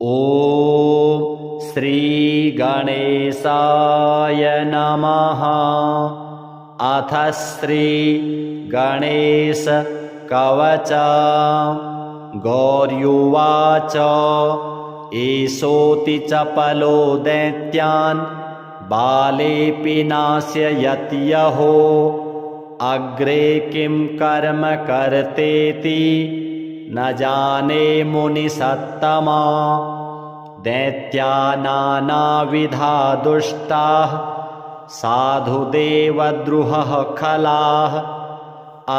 ॐ श्रीगणेशाय नमः। अथ श्रीगणेशकवचम्। गौर्युवाच एषोऽति चपलो दैत्यान् बालेऽपि नाशयति यहो। अग्रे किं कर्म कर्तेति न जाने मुनिसत्तमा। दैत्या नानाविधा दुष्टाः साधुदेवद्रुहः खलाः।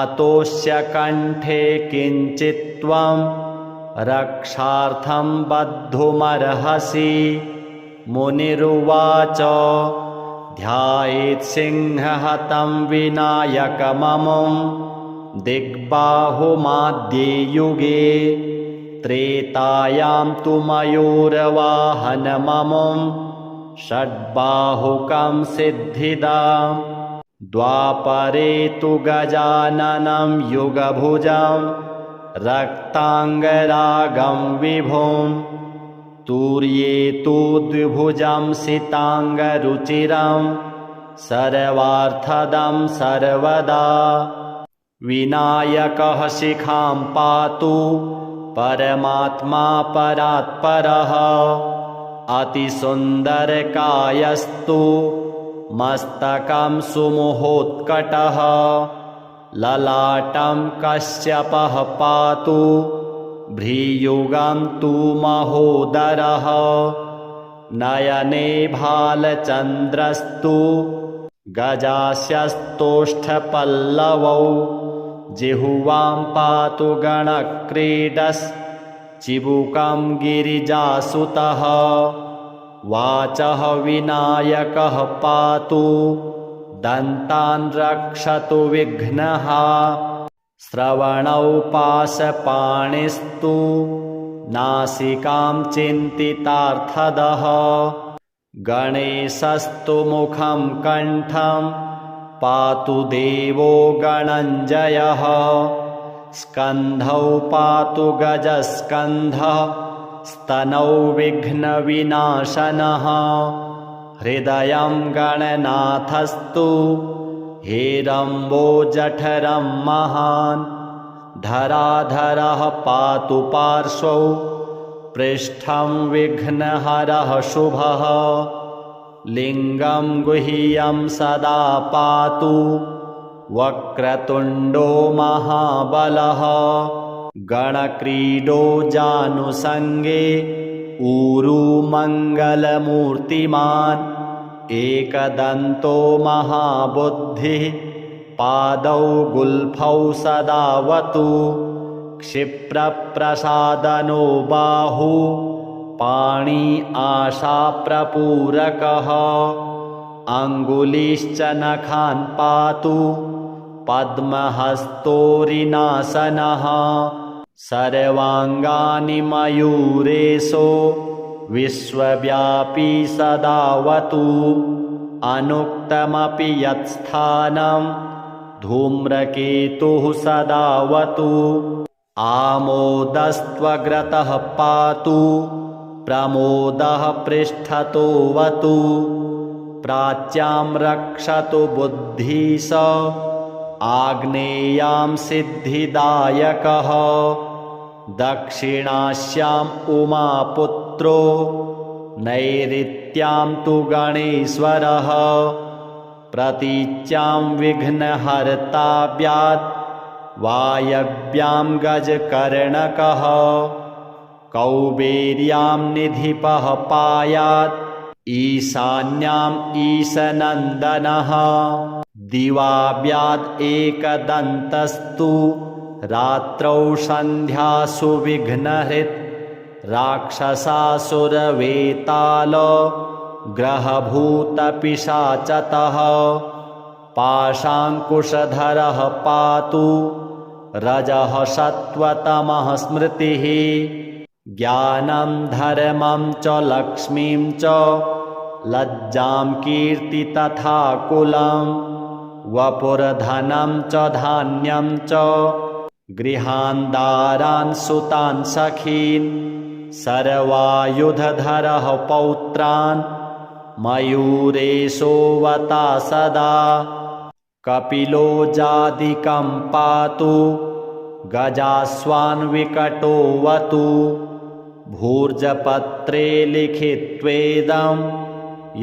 अतोऽस्य कण्ठे किञ्चित्त्वं रक्षार्थं बद्धुमर्हसि। मुनिरुवाच ध्यायेत् सिंहहतं विनायकममुं दिग्बाहुमाद्ये युगे। त्रेतायां तु मयूरवाहनममुं षड्बाहुकं सिद्धिदां। द्वापरे तु गजाननं युगभुजं रक्ताङ्गरागं विभुं। तूर्ये तु द्विभुजं सिताङ्गरुचिरं सर्वार्थदं सर्वदा। विनायकः शिखां पातु परमात्मा परात्परः। अतिसुन्दरकायस्तु मस्तकं सुमुहोत्कटः। ललाटं कश्यपः पातु भ्रीयुगं तु महोदरः। नयने भालचन्द्रस्तु गजास्यस्तोष्ठपल्लवौ। जिह्वां पातु गणक्रीडश्चिबुकं गिरिजासुतः। वाचः विनायकः पातु दन्तान् रक्षतु विघ्नः। श्रवणौ पाशपाणिस्तु नासिकां चिन्तितार्थदः। गणेशस्तु मुखं कण्ठं पातु देवो गणञ्जयः। स्कन्धौ पातु गजस्कन्धः स्तनौ विघ्नविनाशनः। हृदयं गणनाथस्तु हेरम्बो जठरं महान्। धराधरः पातु पार्श्वौ पृष्ठं विघ्नहरः शुभः। लिङ्गं गुह्यं सदा पातु वक्रतुण्डो महाबलः। गणक्रीडो जानुसङ्गे ऊरू मङ्गलमूर्तिमान्। एकदन्तो महाबुद्धिः पादौ गुल्फौ सदावतु। क्षिप्रप्रसादनो बाहु पाणि आशाप्रपूरकः। अङ्गुलीश्च नखान् पातु पद्महस्तोरिनासनः। सर्वाङ्गानि मयूरेशो विश्वव्यापी सदावतु। अनुक्तमपि यत्स्थानं धूम्रकेतुः सदावतु। आमोदस्त्वग्रतः पातु प्रमोदः पृष्ठतोऽवतु। प्राच्यां रक्षतु बुद्धिश आग्नेयां सिद्धिदायकः। दक्षिणास्याम् उमापुत्रो नैऋत्यां तु गणेश्वरः। प्रतीच्यां विघ्नहर्ताव्यात् वायव्यां गजकर्णकः। कौबेर्यां निधिपः पायात् ईशान्याम् ईशनन्दनः। दिवाव्याद् एकदन्तस्तु रात्रौ सन्ध्यासु विघ्नहृत्। राक्षसासुरवेताल ग्रहभूतपिशाचतः। पाशाङ्कुशधरः पातु रजः सत्त्वतमः स्मृतिः। ज्ञानं धर्मं च लक्ष्मीं च लज्जां कीर्ति तथा कुलं। वपुर्धनं च धान्यं च गृहान् दारान् सुतान् सखीन्। सर्वायुधधरः पौत्रान् मयूरेशोऽवता सदा कपिलो जादिकं पातु गजास्वान्विकटोऽवतु भूर्जपत्रे लिखित्वेदं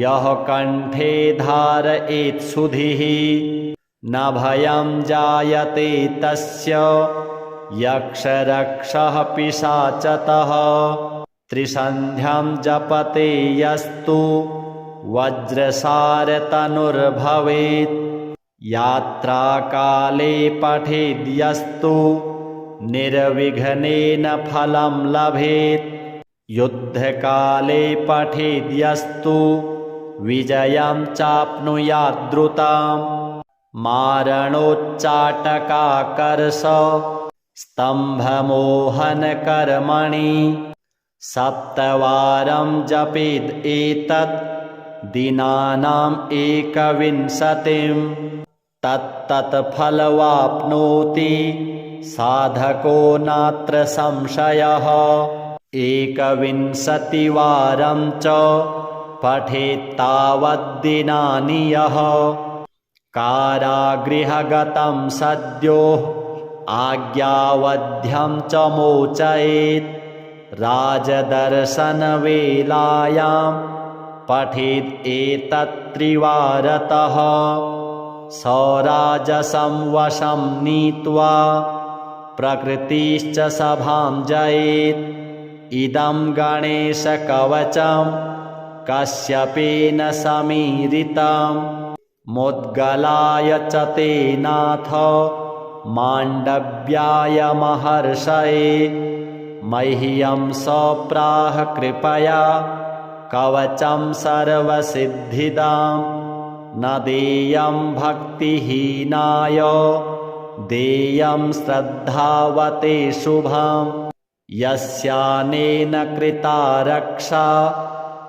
यः कण्ठे धारयेत् सुधिः न भयं जायते तस्य यक्षरक्षः पिशाचतः त्रिसन्ध्यं जपते यस्तु वज्रसारतनुर्भवेत् यात्राकाले पठेद्यस्तु निर्विघ्नेन फलं लभेत् युद्धकाले पठेद्यस्तु विजयं चाप्नुयात् द्रुतं मारणोच्चाटकाकर्ष स्तम्भमोहनकर्मणि सप्तवारं जपेद् एतत् दिनानाम् एकविंशतिं तत्तत्फलवाप्नोति साधको नात्र संशयः एकविंशतिवारं च पठेत्तावद्दिनानि यः कारागृहगतं सद्यो आज्ञावध्यं च मोचयेत् राजदर्शनवेलायां पठेत् एतत् त्रिवारतः सौराजसं वशं नीत्वा प्रकृतिश्च सभां जयेत् इदं गणेशकवचं कश्यपेन समीरितं मुद्गलाय च ते नाथ माण्डव्याय महर्षये मह्यं सप्राह कृपया कवचं सर्वसिद्धिदां न देयं भक्तिहीनाय देयं श्रद्धावते शुभं यस्यानेन कृता रक्षा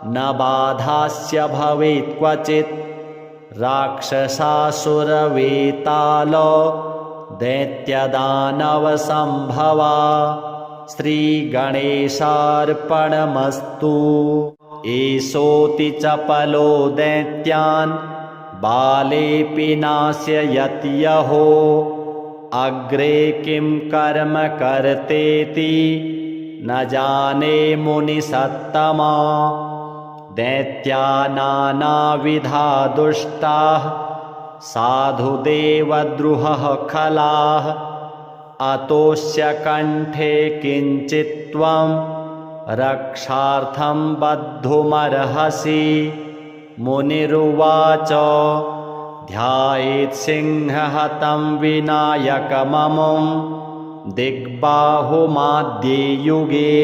न बाधास्य भवेत् क्वचित् राक्षसासुरवेताल दैत्यदानवसम्भवा श्रीगणेशार्पणमस्तु एषोऽति चपलो दैत्यान् बालेऽपि नाशयति यहो अग्रे किं कर्म कर्तेति न जाने मुनिसत्तमा दैत्या नानाविधा दुष्टाः साधुदेवद्रुहः खलाः अतोऽस्य कण्ठे किञ्चित्त्वं रक्षार्थं बद्धुमर्हसि मुनिरुवाच ध्यायेत् सिंहहतं विनायकममुं दिग्बाहुमाद्ये युगे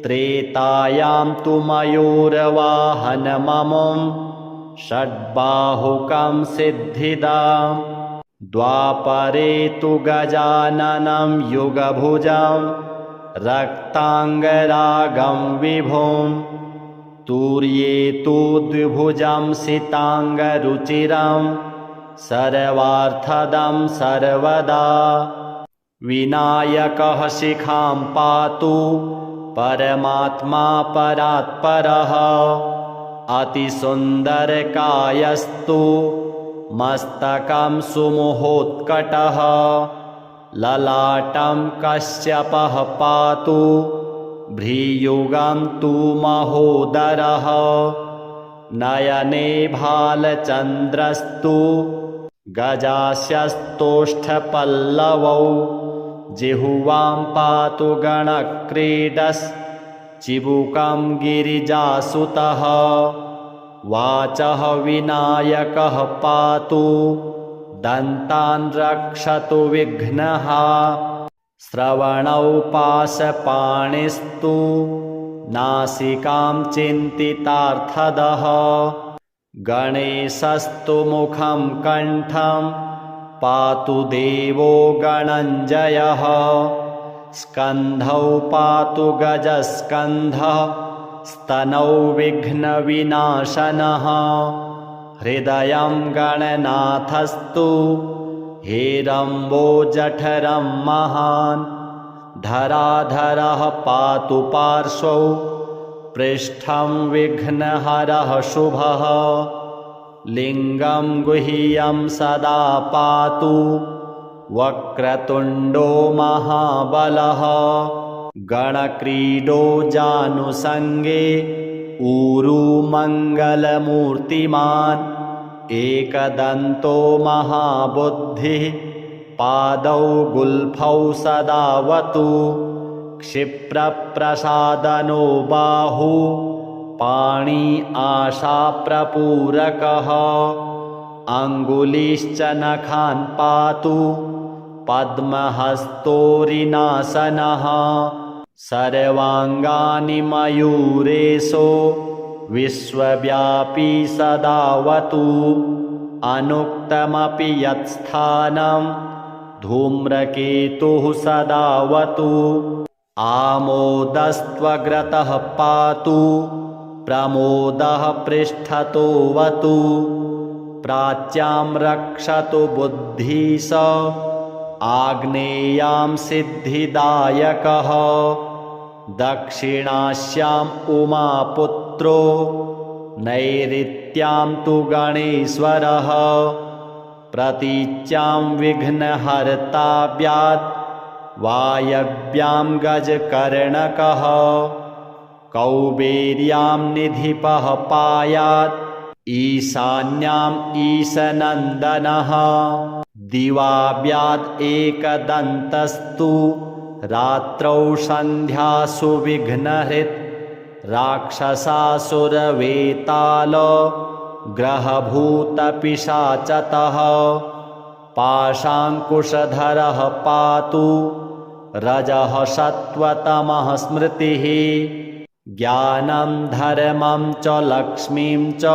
त्रेतायां तु मयूरवाहनममुं षड्बाहुकं सिद्धिदां द्वापरे तु गजाननं युगभुजं रक्ताङ्गरागं विभुं तूर्ये तु द्विभुजं सिताङ्गरुचिरं सर्वार्थदं सर्वदा विनायकः शिखां पातु परमात्मा परात्परः अतिसुन्दरकायस्तु मस्तकं सुमुहोत्कटः ललाटं कश्यपः पातु भ्रीयुगं तु महोदरः नयने भालचन्द्रस्तु गजास्यस्तोष्ठपल्लवौ जिह्वां पातु गणक्रीडश्चिबुकं गिरिजासुतः वाचः विनायकः पातु दन्तान् रक्षतु विघ्नः श्रवणौ पाशपाणिस्तु नासिकां चिन्तितार्थदः गणेशस्तु मुखं कण्ठं पातु देवो गणञ्जयः स्कन्धौ पातु गजस्कन्धः स्तनौ विघ्नविनाशनः हृदयं गणनाथस्तु हेरम्बो जठरं महान् धराधरः पातु पार्श्वौ पृष्ठं विघ्नहरः शुभः लिङ्गं गुह्यं सदा पातु वक्रतुण्डो महाबलः गणक्रीडो जानुसङ्गे ऊरू मङ्गलमूर्तिमान् एकदन्तो महाबुद्धिः पादौ गुल्फौ सदावतु क्षिप्रप्रसादनो बाहु पाणी आशाप्रपूरकः अङ्गुलीश्च नखान् पातु पद्महस्तोरिनासनः सर्वाङ्गानि मयूरेशो विश्वव्यापी सदावतु अनुक्तमपि यत्स्थानं धूम्रकेतुः सदावतु आमोदस्त्वग्रतः पातु प्रमोदः पृष्ठतोऽवतु प्राच्यां रक्षतु बुद्धिश आग्नेयां सिद्धिदायकः दक्षिणास्याम् उमापुत्रो नैऋत्यां तु गणेश्वरः प्रतीच्यां विघ्नहर्ताव्यात् वायव्यां गजकर्णकः कौबेर्यां निधिपः पायात् ईशान्याम् ईशनन्दनः दिवाव्याद् एकदन्तस्तु रात्रौ सन्ध्यासु विघ्नहृत् राक्षसासुरवेताल ग्रहभूतपिशाचतः पाशाङ्कुशधरः पातु रजः सत्त्वतमः स्मृतिः ज्ञानं धर्मं च लक्ष्मीं च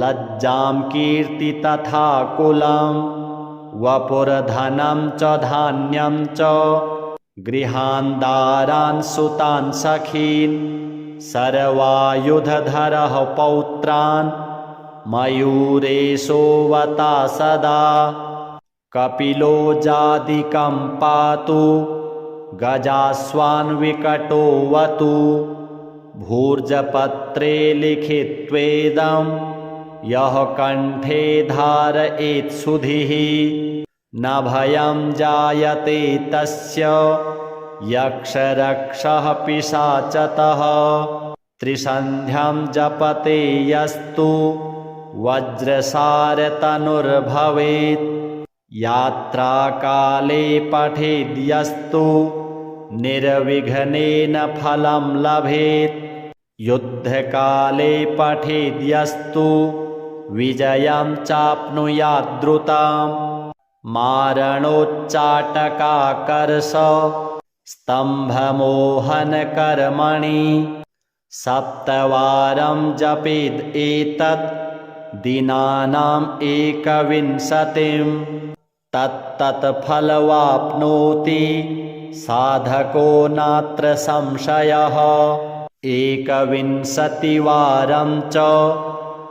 लज्जां कीर्ति तथा कुलं वपुर्धनं च धान्यं च गृहान् दारान् सुतान् सखीन् सर्वायुधधरः पौत्रान् मयूरेशोऽवता सदा कपिलो जादिकं पातु गजास्वान् विकटोऽवतु भूर्जपत्रे लिखित्वेदं यः कण्ठे धारयेत् सुधिः न भयं जायते तस्य यक्षरक्षः पिशाचतः त्रिसन्ध्यं जपते यस्तु वज्रसारतनुर्भवेत् यात्राकाले पठेद्यस्तु निर्विघ्नेन फलं लभेत् युद्धकाले पठेद्यस्तु विजयं चाप्नुयाद्रुताम् मारणोच्चाटकाकर्ष स्तम्भमोहनकर्मणि सप्तवारं जपेद् एतत् दिनानाम् एकविंशतिं तत्तत्फलवाप्नोति साधको नात्र संशयः 21वारं च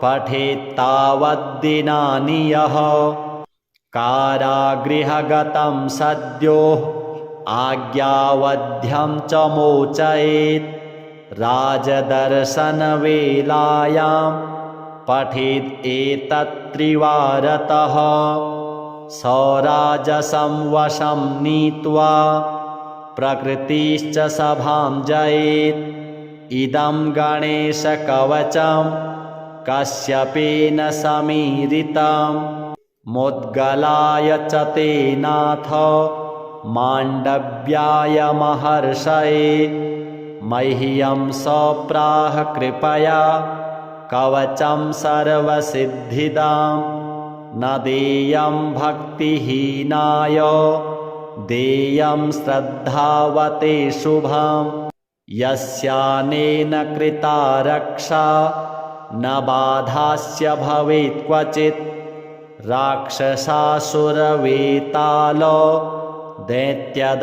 पठेत्तावद्दिनानि यः कारागृहगतं सद्यो आज्ञावध्यं च मोचयेत् राजदर्शनवेलायां पठेत् एतत् त्रिवारतः सौराजसं वशं नीत्वा प्रकृतिश्च सभां जयेत् इदं गणेशकवचं कश्यपेन समीरितं मुद्गलाय च ते नाथ माण्डव्याय महर्षये मह्यं सप्राह कृपया कवचं सर्वसिद्धिदां न देयं भक्तिहीनाय देयं श्रद्धावते शुभं यस्यानेन कृता रक्षा न बाधास्य भवेत् क्वचित् राक्षसासुरवेताल दैत्यदानवसम्भवा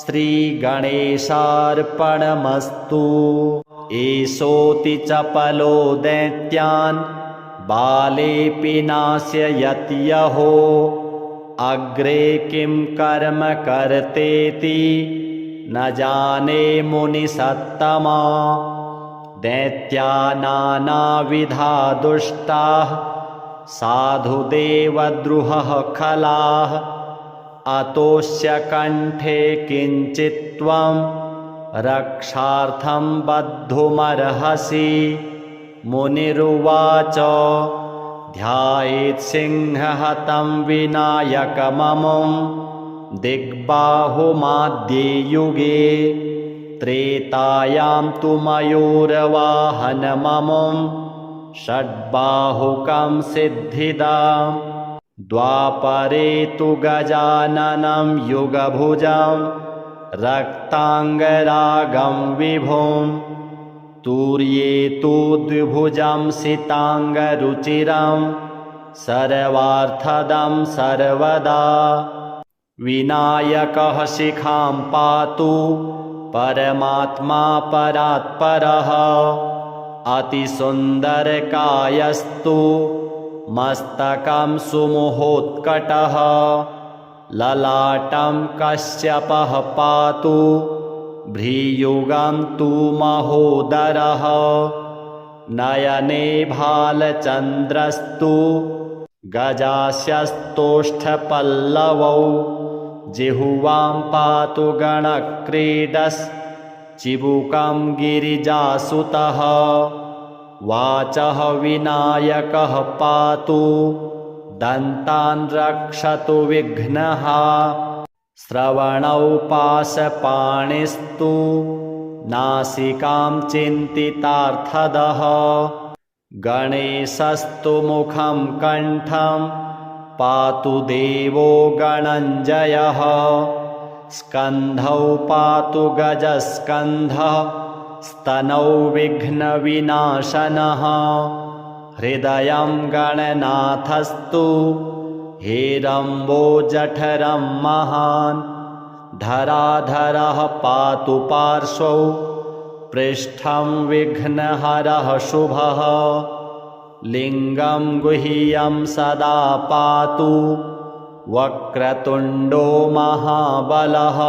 श्रीगणेशार्पणमस्तु एषोऽति चपलो दैत्यान् बालेऽपि नाशयत्यहो अग्रे किं कर्म कर्तेति न जाने मुनिसत्तमा। दैत्या नानाविधा दुष्टाः साधुदेवद्रुहः खलाः। अतोऽस्य कण्ठे किञ्चित्त्वं रक्षार्थं बद्धुमर्हसि। मुनिरुवाच ध्यायेत् सिंहहतं विनायकममुं दिग्बाहुमाद्ये युगे। त्रेतायां तु मयूरवाहनममुं षड्बाहुकं सिद्धिदाम्। द्वापरे तु गजाननं युगभुजं रक्ताङ्गरागं विभुं। तूर्ये तु द्विभुजं सिताङ्गरुचिरं सर्वार्थदं सर्वदा। विनायकः शिखां पातु परमात्मा परात्परः। अतिसुन्दरकायस्तु मस्तकं सुमुहोत्कटः। ललाटं कश्यपः पातु भ्रीयुगं तु महोदरः। नयने भालचन्द्रस्तु गजास्यस्तोष्ठपल्लवौ। जिह्वां पातु गणक्रीडश्चिबुकं गिरिजासुतः। वाचः विनायकः पातु दन्तान् रक्षतु विघ्नः। श्रवणौ पाशपाणिस्तु नासिकां चिन्तितार्थदः। गणेशस्तु मुखं कण्ठं पातु देवो गणञ्जयः। स्कन्धौ पातु गजस्कन्धः स्तनौ विघ्नविनाशनः। हृदयं गणनाथस्तु हेरम्बो जठरं महान्। धराधरः पातु पार्श्वौ पृष्ठं विघ्नहरः शुभः। लिङ्गं गुह्यं सदा पातु वक्रतुण्डो महाबलः।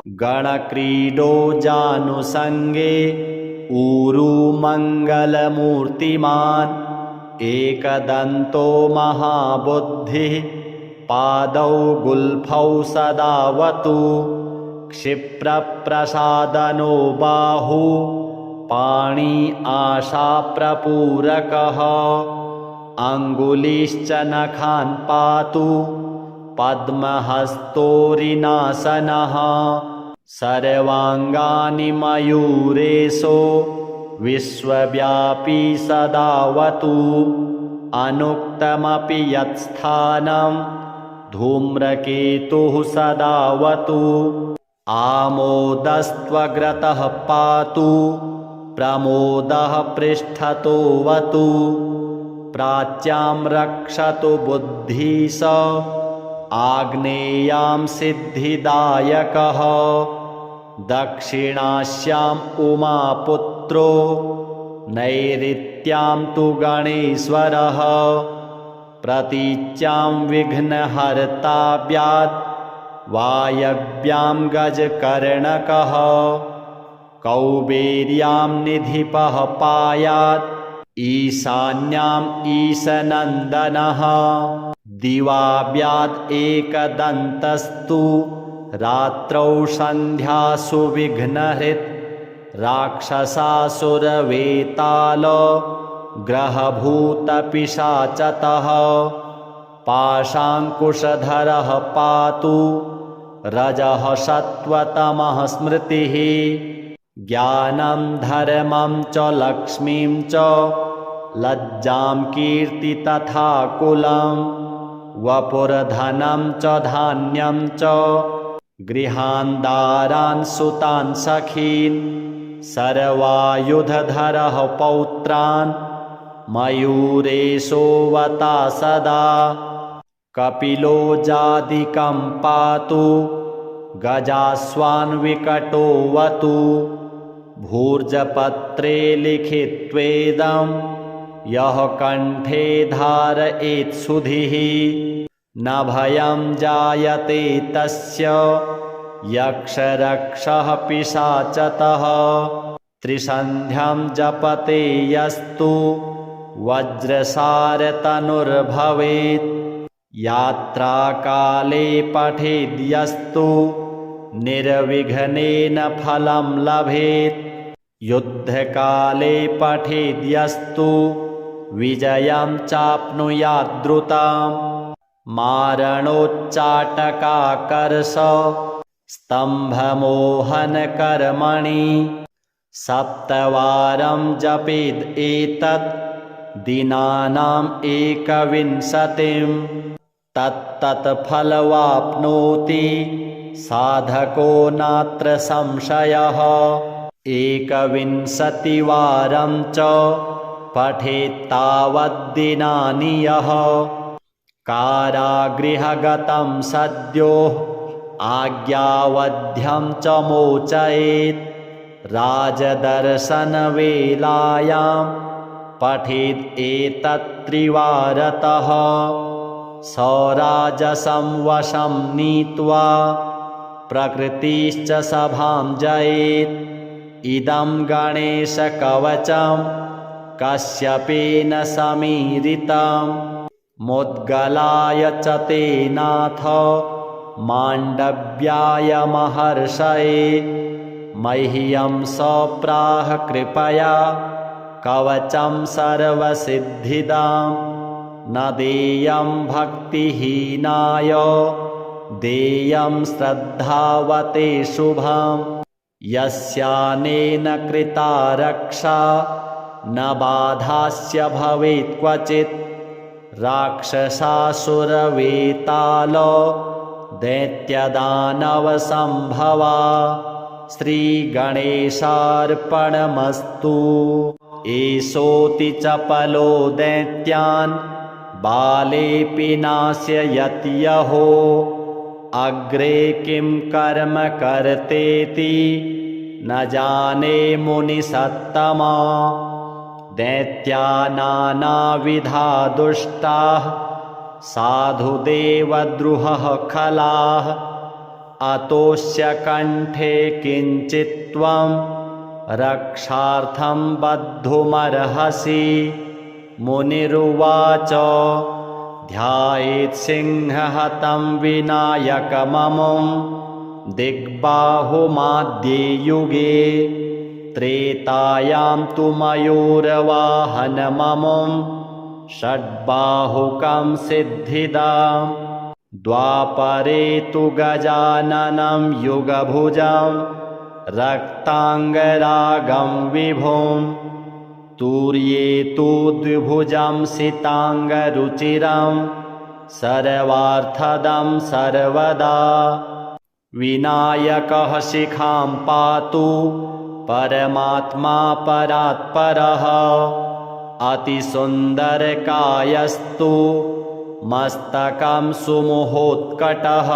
गणक्रीडो जानुसङ्गे ऊरू मङ्गलमूर्तिमान्। एकदन्तो महाबुद्धिः पादौ गुल्फौ सदावतु। क्षिप्रप्रसादनो बाहु पाणी आशाप्रपूरकः। अङ्गुलीश्च नखान् पातु पद्महस्तोरिनासनः। सर्वाङ्गानि मयूरेशो विश्वव्यापी सदावतु। अनुक्तमपि यत्स्थानं धूम्रकेतुः सदावतु। आमोदस्त्वग्रतः पातु प्रमोदः पृष्ठतोऽवतु। प्राच्यां रक्षतु बुद्धिश आग्नेयां सिद्धिदायकः। दक्षिणास्याम् उमापुत्रो नैऋत्यां तु गणेश्वरः। प्रतीच्यां विघ्नहर्ताव्यात् वायव्यां गजकर्णकः। कौबेर्यां निधिपः पायात् ईशान्याम् ईशनन्दनः। दिवाव्याद् एकदन्तस्तु रात्रौ सन्ध्यासु विघ्नहृत्। राक्षसासुरवेताल ग्रहभूतपिशाचतः। पाशाङ्कुशधरः पातु रजः सत्त्वतमः स्मृतिः। ज्ञानं धर्मं च लक्ष्मीं च लज्जां कीर्ति तथा कुलं। वपुर्धनं च धान्यं च गृहान् दारान् सुतान् सखीन्। सर्वायुधधरः पौत्रान् मयूरेशोऽवता सदा। कपिलो जादिकं पातु गजास्वान् विकटोऽवतु। भूर्जपत्रे लिखित्वेदं यः कण्ठे धारयेत् सुधिः। न भयं जायते तस्य यक्षरक्षः पिशाचतः त्रिसन्ध्यं जपते यस्तु वज्रसारतनुर्भवेत् यात्राकाले पठेद्यस्तु निर्विघ्नेन फलं लभेत् युद्धकाले पठेद्यस्तु विजयं चाप्नुयाद्रुताम् मारणोच्चाटकाकर्ष स्तम्भमोहनकर्मणि सप्तवारं जपेद् एतत् दिनानाम् एकविंशतिं तत्तत् फलवाप्नोति साधको नात्र संशयः 21वारं च पठेत्तावद्दिनानि यः कारागृहगतं सद्यो आज्ञावध्यं च मोचयेत् राजदर्शनवेलायां पठेत् एतत् त्रिवारतः सौराजसं वशं नीत्वा प्रकृतिश्च सभां जयेत् इदं गणेशकवचं कश्यपेन समीरितं मुद्गलाय च तेनाथ माण्डव्याय महर्षये मह्यं सप्राह कृपया कवचं सर्वसिद्धिदां न देयं भक्तिहीनाय देयं श्रद्धावते शुभं यस्यानेन कृता रक्षा न बाधास्य भवेत् क्वचित् राक्षसासुरवेताल दैत्यदानवसम्भवा श्रीगणेशार्पणमस्तु एषोऽति चपलो दैत्यान् बालेऽपि नाशयति यहो अग्रे किं कर्म कर्तेति न जाने मुनिसत्तमा दैत्या नानाविधा दुष्टाः साधुदेवद्रुहः खलाः अतोऽस्य कण्ठे किञ्चित् त्वं रक्षार्थं बद्धुमर्हसि मुनिरुवाच ध्यायेत् सिंहहतं विनायकममुं दिग्बाहुमाद्ये युगे त्रेतायां तु मयूरवाहनममुं षड्बाहुकं सिद्धिदां द्वापरे तु गजाननं युगभुजं रक्ताङ्गरागं विभुं तूर्ये तु द्विभुजं सिताङ्गरुचिरं सर्वार्थदं सर्वदा विनायकः शिखां पातु परमात्मा परात्परः अतिसुन्दरकायस्तु मस्तकं सुमुहोत्कटः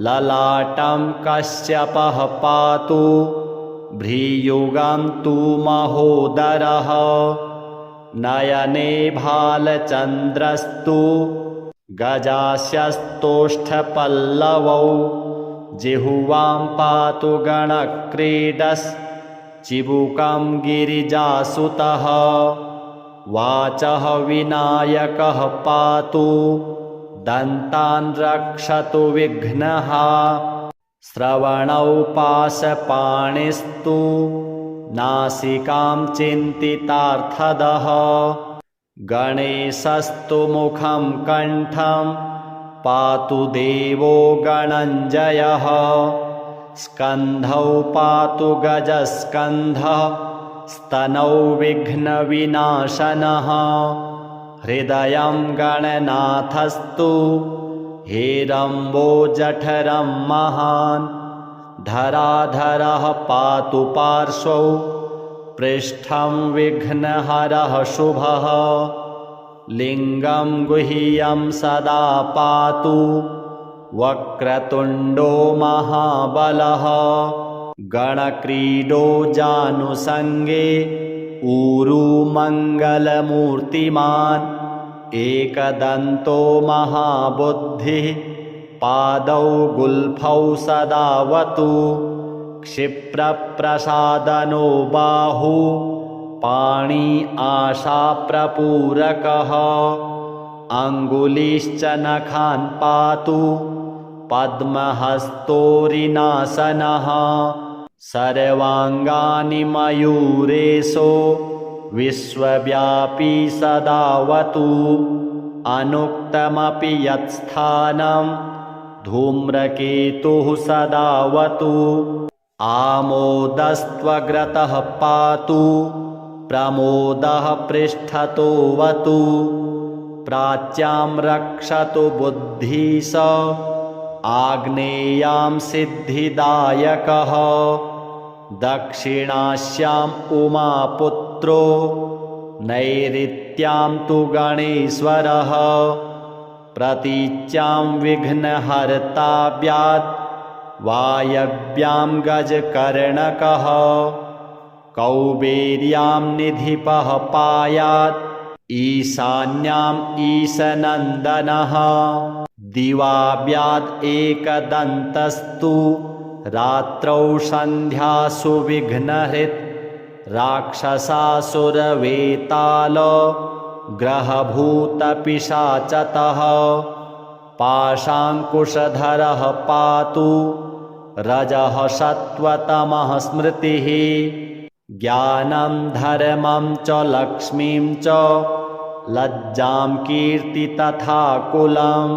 ललाटं कश्यपः पातु भ्रीयुगं तु महोदरः नयने भालचन्द्रस्तु गजास्यस्तोष्ठपल्लवौ जिह्वां पातु गणक्रीडश्चिबुकं गिरिजासुतः वाचः विनायकः पातु दन्तान् रक्षतु विघ्नः श्रवणौ पाशपाणिस्तु नासिकां चिन्तितार्थदः गणेशस्तु मुखं कण्ठं पातु देवो गणञ्जयः स्कन्धौ पातु गजस्कन्धः स्तनौ विघ्नविनाशनः हृदयं गणनाथस्तु हेरम्बो जठरं महान् धराधरः पातु पार्श्वौ पृष्ठं विघ्नहरः शुभः लिङ्गं गुह्यं सदा पातु वक्रतुण्डो महाबलः गणक्रीडो जानुसङ्गे ऊरुमङ्गलमूर्तिमान् एकदन्तो महाबुद्धिः पादौ गुल्फौ सदावतु क्षिप्रप्रसादनो बाहु पाणी आशाप्रपूरकः अङ्गुलिश्च नखान् पातु पद्महस्तोरिनासनः सर्वाङ्गानि मयूरेशो विश्वव्यापी सदावतु अनुक्तमपि यत्स्थानं धूम्रकेतुः सदावतु आमोदस्त्वग्रतः पातु प्रमोदः पृष्ठतोऽवतु प्राच्यां रक्षतु बुद्धिश आग्नेयां सिद्धिदायकः दक्षिणास्याम् उमापुत्रो नैऋत्यां तु गणेश्वरः प्रतीच्यां विघ्नहर्ताव्यात् वायव्यां गजकर्णकः कौबेर्यां निधिपः पायात् ईशान्याम् ईशनन्दनः दिवाव्याद् एकदन्तस्तु रात्रौ सन्ध्यासु विघ्नहृत् राक्षसासुरवेताल ग्रहभूतपिशाचतः पाशाङ्कुशधरः पातु रजः सत्त्वतमः स्मृतिः ज्ञानं धर्मं च लक्ष्मीं च लज्जां कीर्ति तथा कुलं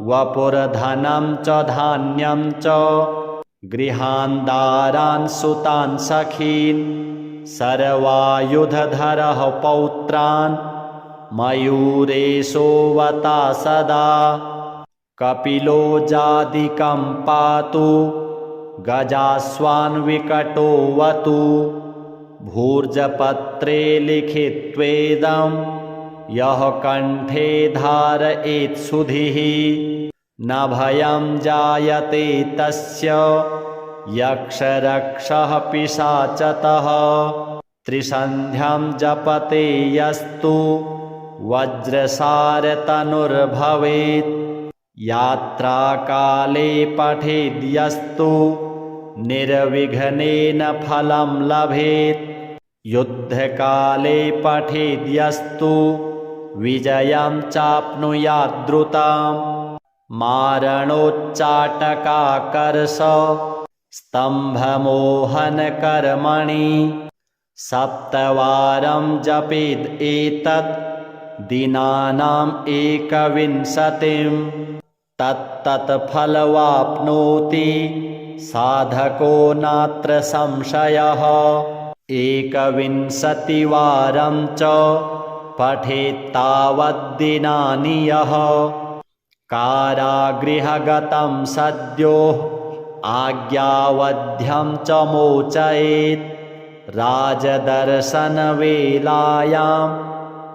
वपुर्धनं च धान्यं च गृहान् दारान् सुतान् सखीन् सर्वायुधधरः पौत्रान् मयूरेशोऽवता सदा कपिलो जादिकं पातु गजास्वान् विकटोऽवतु भूर्जपत्रे लिखित्वेदं यः कण्ठे धारयेत् सुधिः न भयं जायते तस्य यक्षरक्षः पिशाचतः त्रिसन्ध्यं जपते यस्तु वज्रसारतनुर्भवेत् यात्राकाले पठेद्यस्तु निर्विघ्नेन फलं लभेत् युद्धकाले पठेद्यस्तु विजयं चाप्नुयाद्रुताम् मारणोच्चाटकाकर्ष स्तम्भमोहनकर्मणि सप्तवारं जपेद् एतत् दिनानाम् एकविंशतिं तत्तत्फलवाप्नोति साधको नात्र संशयः 21वारं च पठेत्तावद्दिनानि यः कारागृहगतं सद्यो आज्ञावध्यं च मोचयेत् राजदर्शनवेलायां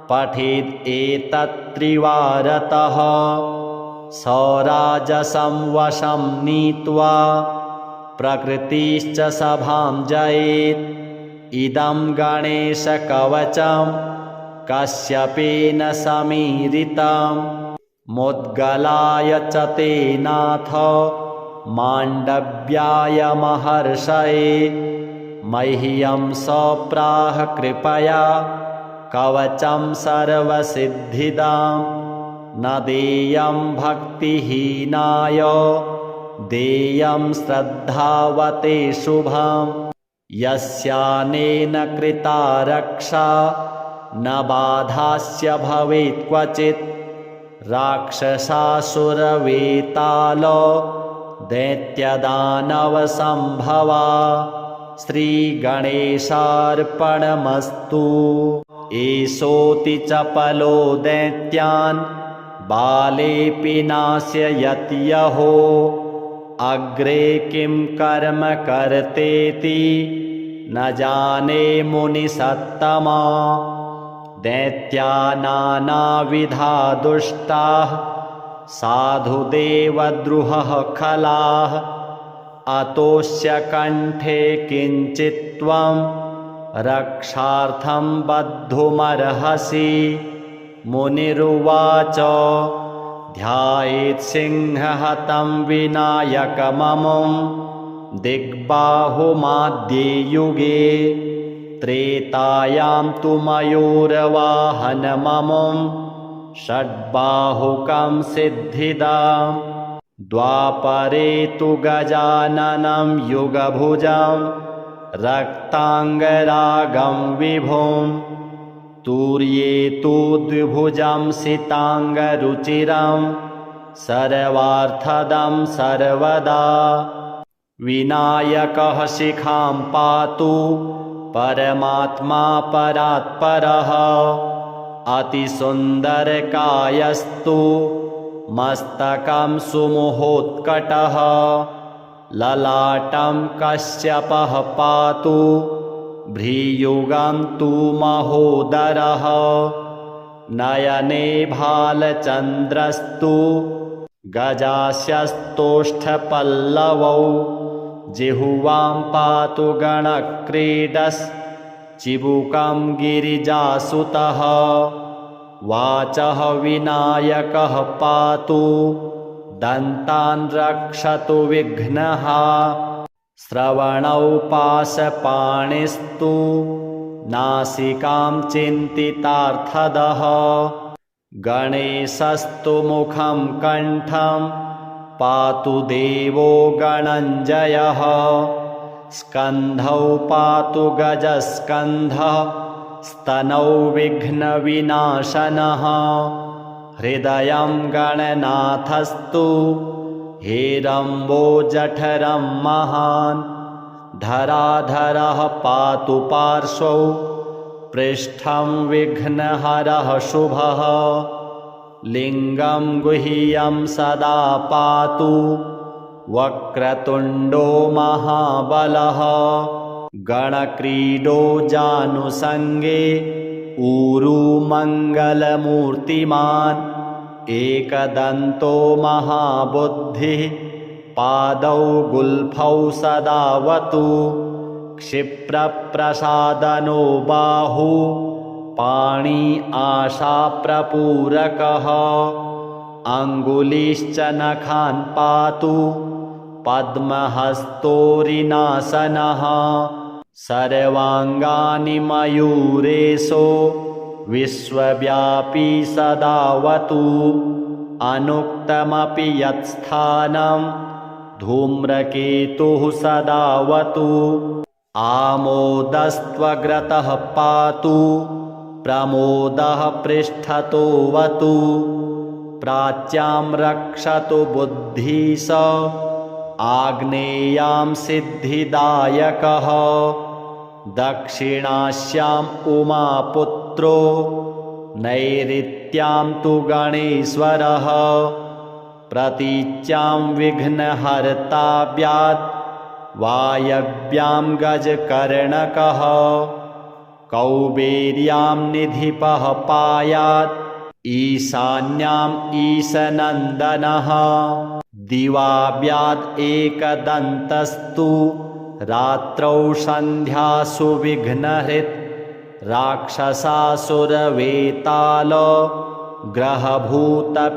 पठेत् एतत् त्रिवारतः सराजसं वशं नीत्वा प्रकृतिश्च सभां जयेत् इदं गणेशकवचं कश्यपेन समीरितं मुद्गलाय च ते नाथ माण्डव्याय महर्षये मह्यं सप्राह कृपया कवचं सर्वसिद्धिदां न देयं भक्तिहीनाय देयं श्रद्धावते शुभं यस्यानेन कृता रक्षा न बाधास्य भवेत् क्वचित् राक्षसासुरवेताल दैत्यदानवसम्भवा श्रीगणेशार्पणमस्तु एषोऽति चपलो दैत्यान् बालेऽपि नाशयति यहो अग्रे किं कर्म कर्तेति न जाने मुनिसत्तमा दैत्या नानाविधा दुष्टाः साधुदेवद्रुहः खलाः अतोऽस्य कण्ठे किञ्चित्त्वं रक्षार्थं बद्धुमर्हसि मुनिरुवाच ध्यायेत् सिंहहतं विनायकममुं दिग्बाहुमाद्ये युगे त्रेतायां तु मयूरवाहनममुं षड्बाहुकं सिद्धिदाम् द्वापरे तु गजाननं युगभुजं रक्ताङ्गरागं विभुं तूर्ये तु द्विभुजं सिताङ्गरुचिरं सर्वार्थदं सर्वदा विनायकः शिखां पातु परमात्मा परात्परः अतिसुन्दरकायस्तु मस्तकं सुमुहोत्कटः ललाटं कश्यपः पातु भ्रीयुगं तु महोदरः नयने भालचन्द्रस्तु गजास्यस्तोष्ठपल्लवौ जिह्वां पातु गणक्रीडश्चिबुकं गिरिजासुतः वाचः विनायकः पातु दन्तान् रक्षतु विघ्नः श्रवणौ पाशपाणिस्तु नासिकां चिन्तितार्थदः गणेशस्तु मुखं कण्ठं पातु देवो गणञ्जयः स्कन्धौ पातु गजस्कन्धः स्तनौ विघ्नविनाशनः हृदयं गणनाथस्तु हेरम्बो जठरं महान् धराधरः पातु पार्श्वौ पृष्ठं विघ्नहरः शुभः लिङ्गं गुह्यं सदा पातु वक्रतुण्डो महाबलः गणक्रीडो जानुसङ्गे ऊरू मङ्गलमूर्तिमान् एकदन्तो महाबुद्धिः पादौ गुल्फौ सदावतु क्षिप्रप्रसादनो बाहु पाणी आशाप्रपूरकः अङ्गुलीश्च नखान् पातु पद्महस्तोरिनासनः सर्वाङ्गानि मयूरेशो विश्वव्यापी सदावतु अनुक्तमपि यत्स्थानं धूम्रकेतुः सदावतु आमोदस्त्वग्रतः पातु प्रमोदः पृष्ठतोऽवतु प्राच्यां रक्षतु बुद्धिश आग्नेयां सिद्धिदायकः दक्षिणास्याम् उमापुत्रो नैऋत्यां तु गणेश्वरः प्रतीच्यां विघ्नहर्ताव्यात् वायव्यां गजकर्णकः कौबेर्यां निधिपः पायात् ईशान्याम् ईशनन्दनः दिवाव्याद् एकदन्तस्तु रात्रौ सन्ध्यासु विघ्नहृत् राक्षसासुरवेताल ग्रहभूतपिशाचतः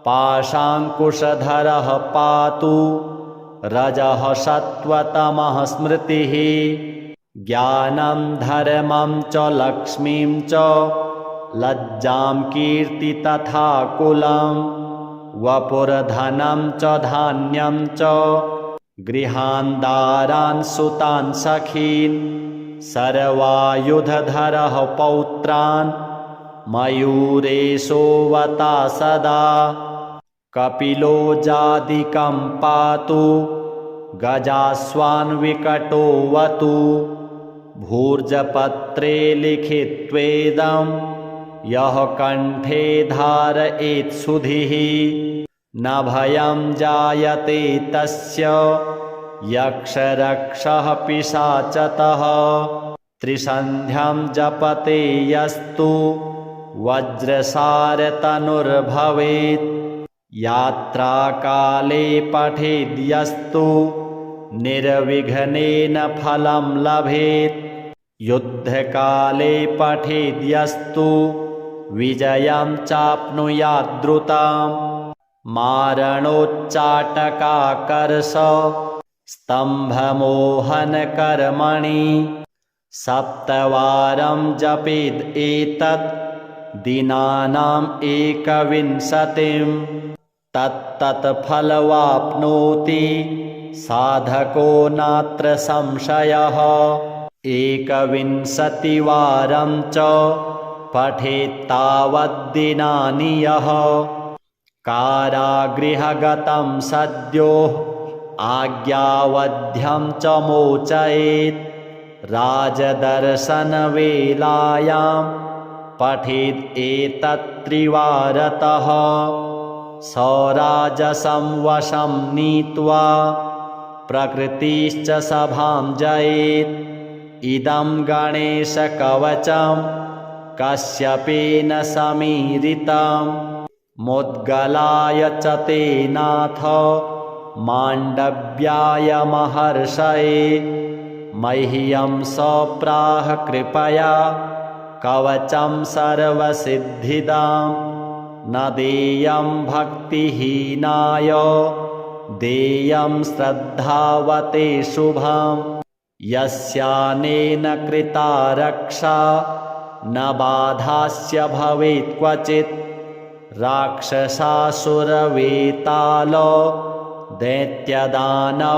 पाशाङ्कुशधरः पातु रजः सत्त्वतमः स्मृतिः ज्ञानं धर्मं च लक्ष्मीं च लज्जां कीर्ति तथा कुलं वपुर्धनं च धान्यं च गृहान् दारान् सुतान् सखीन् सर्वायुधधरः पौत्रान् मयूरेशोऽवता सदा कपिलो जादिकं पातु गजास्वान् विकटोऽवतु भूर्जपत्रे लिखित्वेदं यः कण्ठे धारयेत् सुधिः न भयं जायते तस्य यक्षरक्षः पिशाचतः त्रिसन्ध्यं जपते यस्तु वज्रसारतनुर्भवेत् यात्राकाले पठेद्, 'यस्तु निर्विघ्नेन फलं लभेत्। युद्धकाले पठेद्यस्तु विजयं चाप्नुयाद्रुताम् मारणोच्चाटकाकर्ष स्तम्भमोहनकर्मणि सप्तवारं जपेद् एतत् दिनानाम् एकविंशतिं तत्तत् फलवाप्नोति साधको नात्र संशयः। 21वारं च पठेत्तावद्दिनानि यः कारागृहगतं सद्यो आज्ञावध्यं च मोचयेत् राजदर्शनवेलायां पठेद् एतत् त्रिवारतः सराजसं वशं नीत्वा प्रकृतिश्च सभां जयेत्। इदं गणेशकवचं कश्यपेन समीरितं मुद्गलाय च तेनाथ माण्डव्याय महर्षये मह्यं सप्राह कृपया कवचं सर्वसिद्धिदां न देयं भक्तिहीनाय देयं श्रद्धावते शुभम् यस्यानेन कृता रक्षा न बाधास्य भवेत् क्वचित् राक्षसासुरवेताल दैत्यदानवसम्भवा।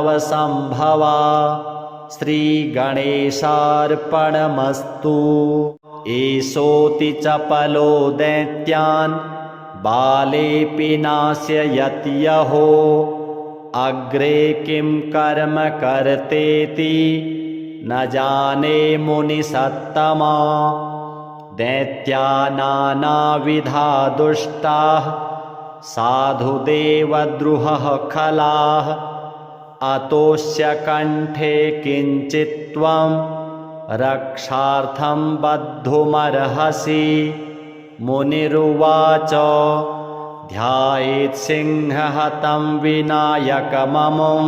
श्रीगणेशार्पणमस्तु। एषोऽति चपलो दैत्यान् बालेऽपि नाशयत् यहो अग्रे किं कर्म कर्तेति न जाने मुनिसत्तमा। दैत्या नानाविधा दुष्टाः साधुदेवद्रुहः खलाः अतोऽस्य कण्ठे किञ्चित् त्वं रक्षार्थं बद्धुमर्हसि। मुनिरुवाच ध्यायेत् सिंहहतं विनायकममुं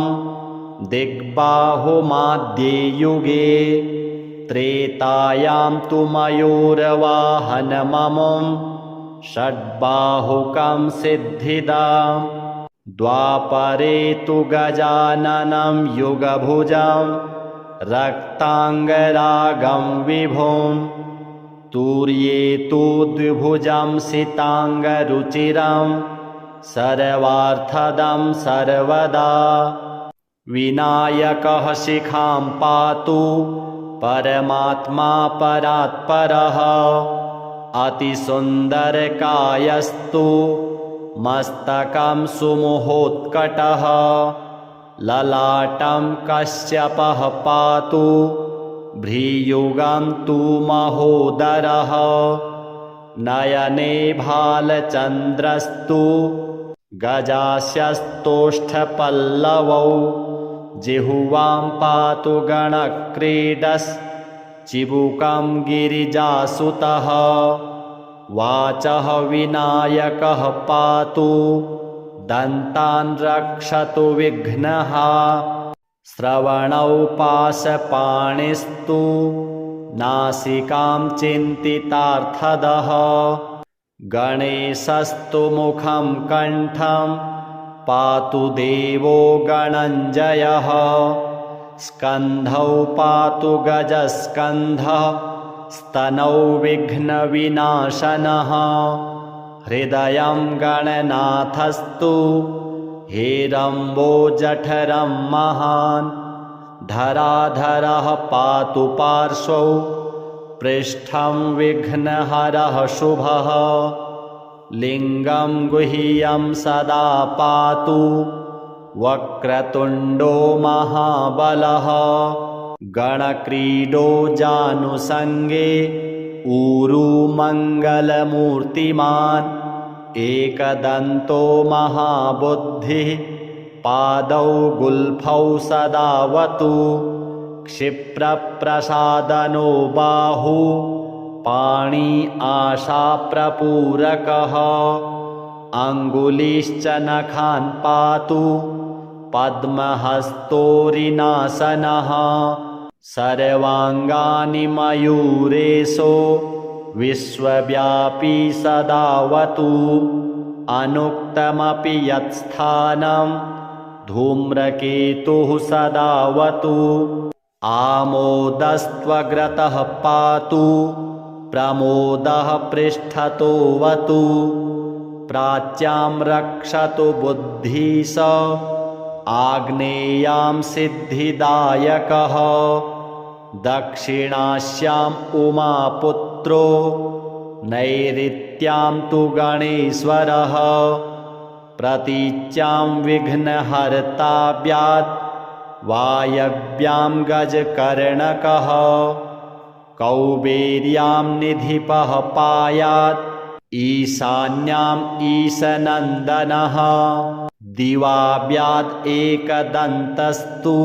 दिग्बाहुमाद्ये युगे त्रेतायां तु मयूरवाहनममुं षड्बाहुकं सिद्धिदाम् द्वापरे तु गजाननं युगभुजं रक्ताङ्गरागं विभुं तूर्ये तु द्विभुजं सिताङ्गरुचिरं सर्वार्थदं सर्वदा। विनायकः शिखां पातु परमात्मा परात्परः अतिसुन्दरकायस्तु मस्तकं सुमुहोत्कटः ललाटं कश्यपः पातु भ्रीयुगं तु महोदरः नयने भालचन्द्रस्तु गजास्यस्तोष्ठपल्लवौ जिह्वां पातु गणक्रीडश्चिबुकं गिरिजासुतः वाचः विनायकः पातु दन्तान् रक्षतु विघ्नः श्रवणौ पाशपाणिस्तु नासिकां चिन्तितार्थदः गणेशस्तु मुखं कण्ठं पातु देवो गणञ्जयः स्कन्धौ पातु गजस्कन्धः स्तनौ विघ्नविनाशनः हृदयं गणनाथस्तु हेरम्बो जठरं महान् धराधरः पातु पार्श्वौ पृष्ठं विघ्नहरः शुभः लिङ्गं गुह्यं सदा पातु वक्रतुण्डो महाबलः गणक्रीडो जानुसङ्गे ऊरू मङ्गलमूर्तिमान् एकदन्तो महाबुद्धिः पादौ गुल्फौ सदावतु क्षिप्रप्रसादनो बाहु पाणि आशाप्रपूरकः अङ्गुलिश्च नखान् पातु पद्महस्तोरिनासनः सर्वाङ्गानि मयूरेशो विश्वव्यापी सदावतु अनुक्तमपि यत्स्थानं धूम्रकेतुः सदावतु आमोदस्त्वग्रतः पातु प्रमोदः पृष्ठतोऽवतु प्राच्यां रक्षतु बुद्धिश आग्नेयां सिद्धिदायकः दक्षिणास्याम् उमापुत्रो नैऋत्यां तु गणेश्वरः प्रतीच्यां विघ्नहर्ताव्यात् वायव्यां गजकर्णकः कौबेर्यां निधिपः पायात् ईशान्याम् ईशनन्दनः दिवाव्यात् एकदन्तस्तु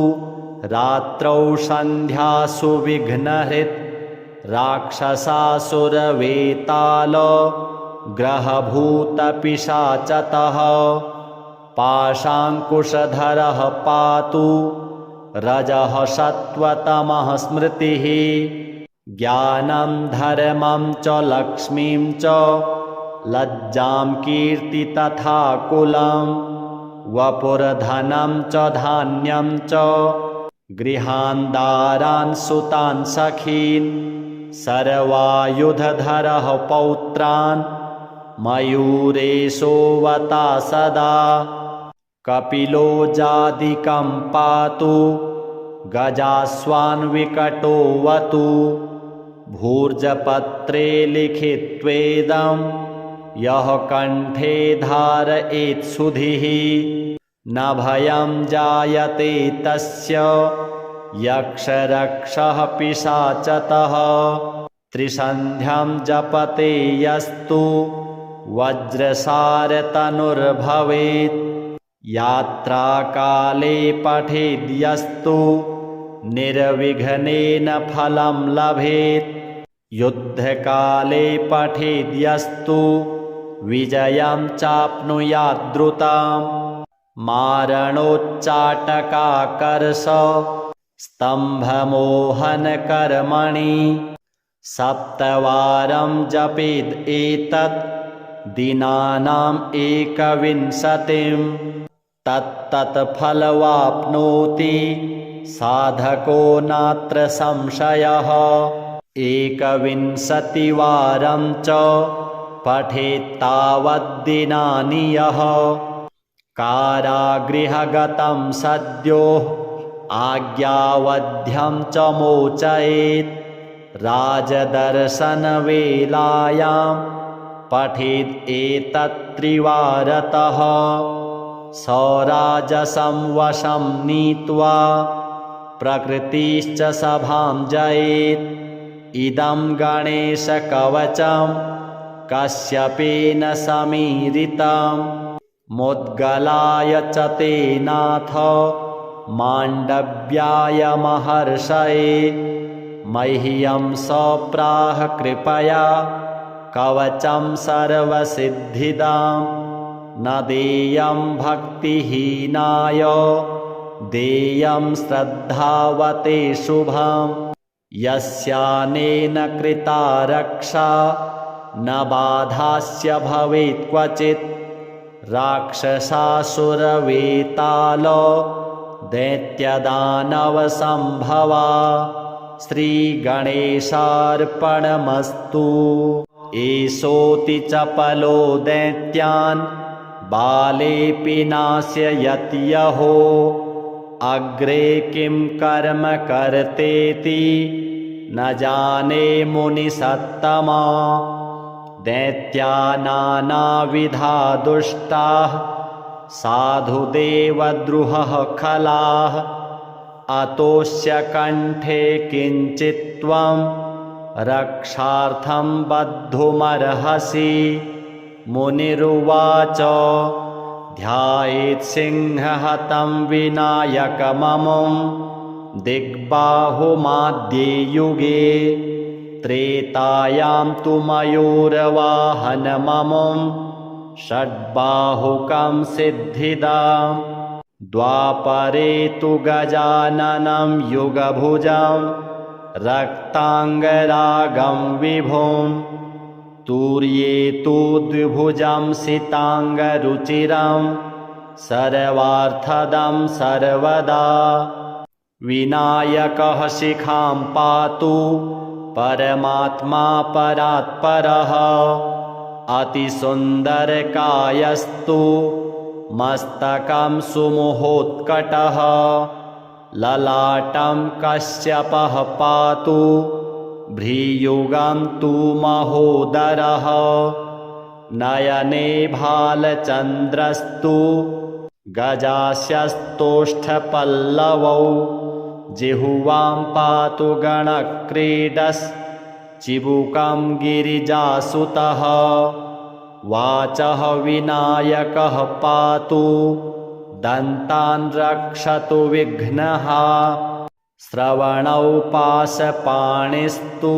रात्रौ सन्ध्यासु विघ्नहृत् राक्षसासुरवेताल ग्रहभूतपिशाचतः पाशाङ्कुशधरः पातु रजः सत्त्वतमः स्मृतिः ज्ञानं धर्मं च लक्ष्मीं च लज्जां कीर्ति तथा कुलं वपुर्धनं च धान्यं च गृहान् दारान् सुतान् सखीन् सर्वायुधधरः पौत्रान् मयूरेशोऽवता सदा कपिलो जादिकं पातु गजास्वान् विकटोऽवतु भूर्जपत्रे लिखित्वेदं यः कण्ठे धारयेत् सुधिः न भयं जायते तस्य यक्षरक्षः पिशाचतः त्रिसन्ध्यं जपते यस्तु वज्रसारतनुर्भवेत् यात्राकाले पठेद्यस्तु निर्विघ्नेन फलं लभेत् युद्धकाले पठेद्यस्तु विजयं चाप्नुयाद्रुताम् मारणोच्चाटकाकर्ष स्तम्भमोहनकर्मणि सप्तवारं जपेद् एतत् दिनानाम् एकविंशतिं तत्तत्फलवाप्नोति साधको नात्र संशयः 21वारं च पठेत्तावद्दिनानि यः कारागृहगतं सद्यो आज्ञावध्यं च मोचयेत् राजदर्शनवेलायां पठेत् एतत् त्रिवारतः सौराजसं वशं नीत्वा प्रकृतिश्च सभां जयेत् इदं गणेशकवचं कश्यपेन समीरितं मुद्गलाय च तेनाथ माण्डव्याय महर्षये मह्यं सप्राह कृपया कवचं सर्वसिद्धिदां न देयं भक्तिहीनाय देयं श्रद्धावते शुभं यस्यानेन कृता रक्षा न बाधास्य भवेत् क्वचित् राक्षसासुरवेताल दैत्यदानवसम्भवा श्रीगणेशार्पणमस्तु एषोऽति चपलो दैत्यान् बालेऽपि नाशयति यहो अग्रे किं कर्म कर्तेति न जाने मुनिसत्तमा दैत्या नानाविधा दुष्टाः साधुदेवद्रुहः खलाः अतोऽस्य कण्ठे किञ्चित् त्वं रक्षार्थं बद्धुमर्हसि मुनिरुवाच ध्यायेत् सिंहहतं विनायकममुं दिग्बाहुमाद्ये युगे त्रेतायां तु मयूरवाहनममुं षड्बाहुकं सिद्धिदाम् द्वापरे तु गजाननं युगभुजं रक्ताङ्गरागं विभुं तूर्ये तु द्विभुजं सिताङ्गरुचिरं सर्वार्थदं सर्वदा विनायकः शिखां पातु परमात्मा परात्परः अतिसुन्दरकायस्तु मस्तकं सुमुहोत्कटः ललाटं कश्यपः पातु भ्रीयुगं तु महोदरः नयने भालचन्द्रस्तु गजास्यस्तोष्ठपल्लवौ जिह्वां पातु गणक्रीडश्चिबुकं गिरिजासुतः वाचः विनायकः पातु दन्तान् रक्षतु विघ्नः श्रवणौ पाशपाणिस्तु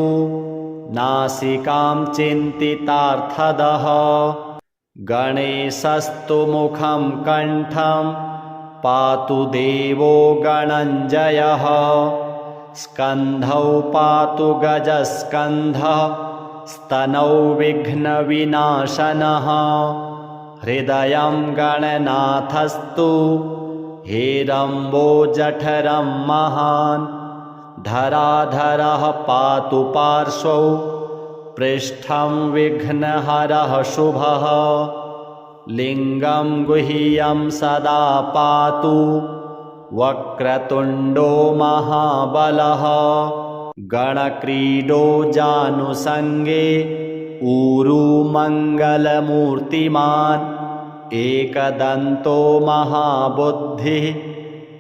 नासिकां चिन्तितार्थदः गणेशस्तु मुखं कण्ठं पातु देवो गणञ्जयः स्कन्धौ पातु गजस्कन्धः स्तनौ विघ्नविनाशनः हृदयं गणनाथस्तु हेरम्बो जठरं महान् धराधरः पातु पार्श्वौ पृष्ठं विघ्नहरः शुभः लिङ्गं गुह्यं सदा पातु वक्रतुण्डो महाबलः गणक्रीडो जानुसङ्गे ऊरू मङ्गलमूर्तिमान् एकदन्तो महाबुद्धिः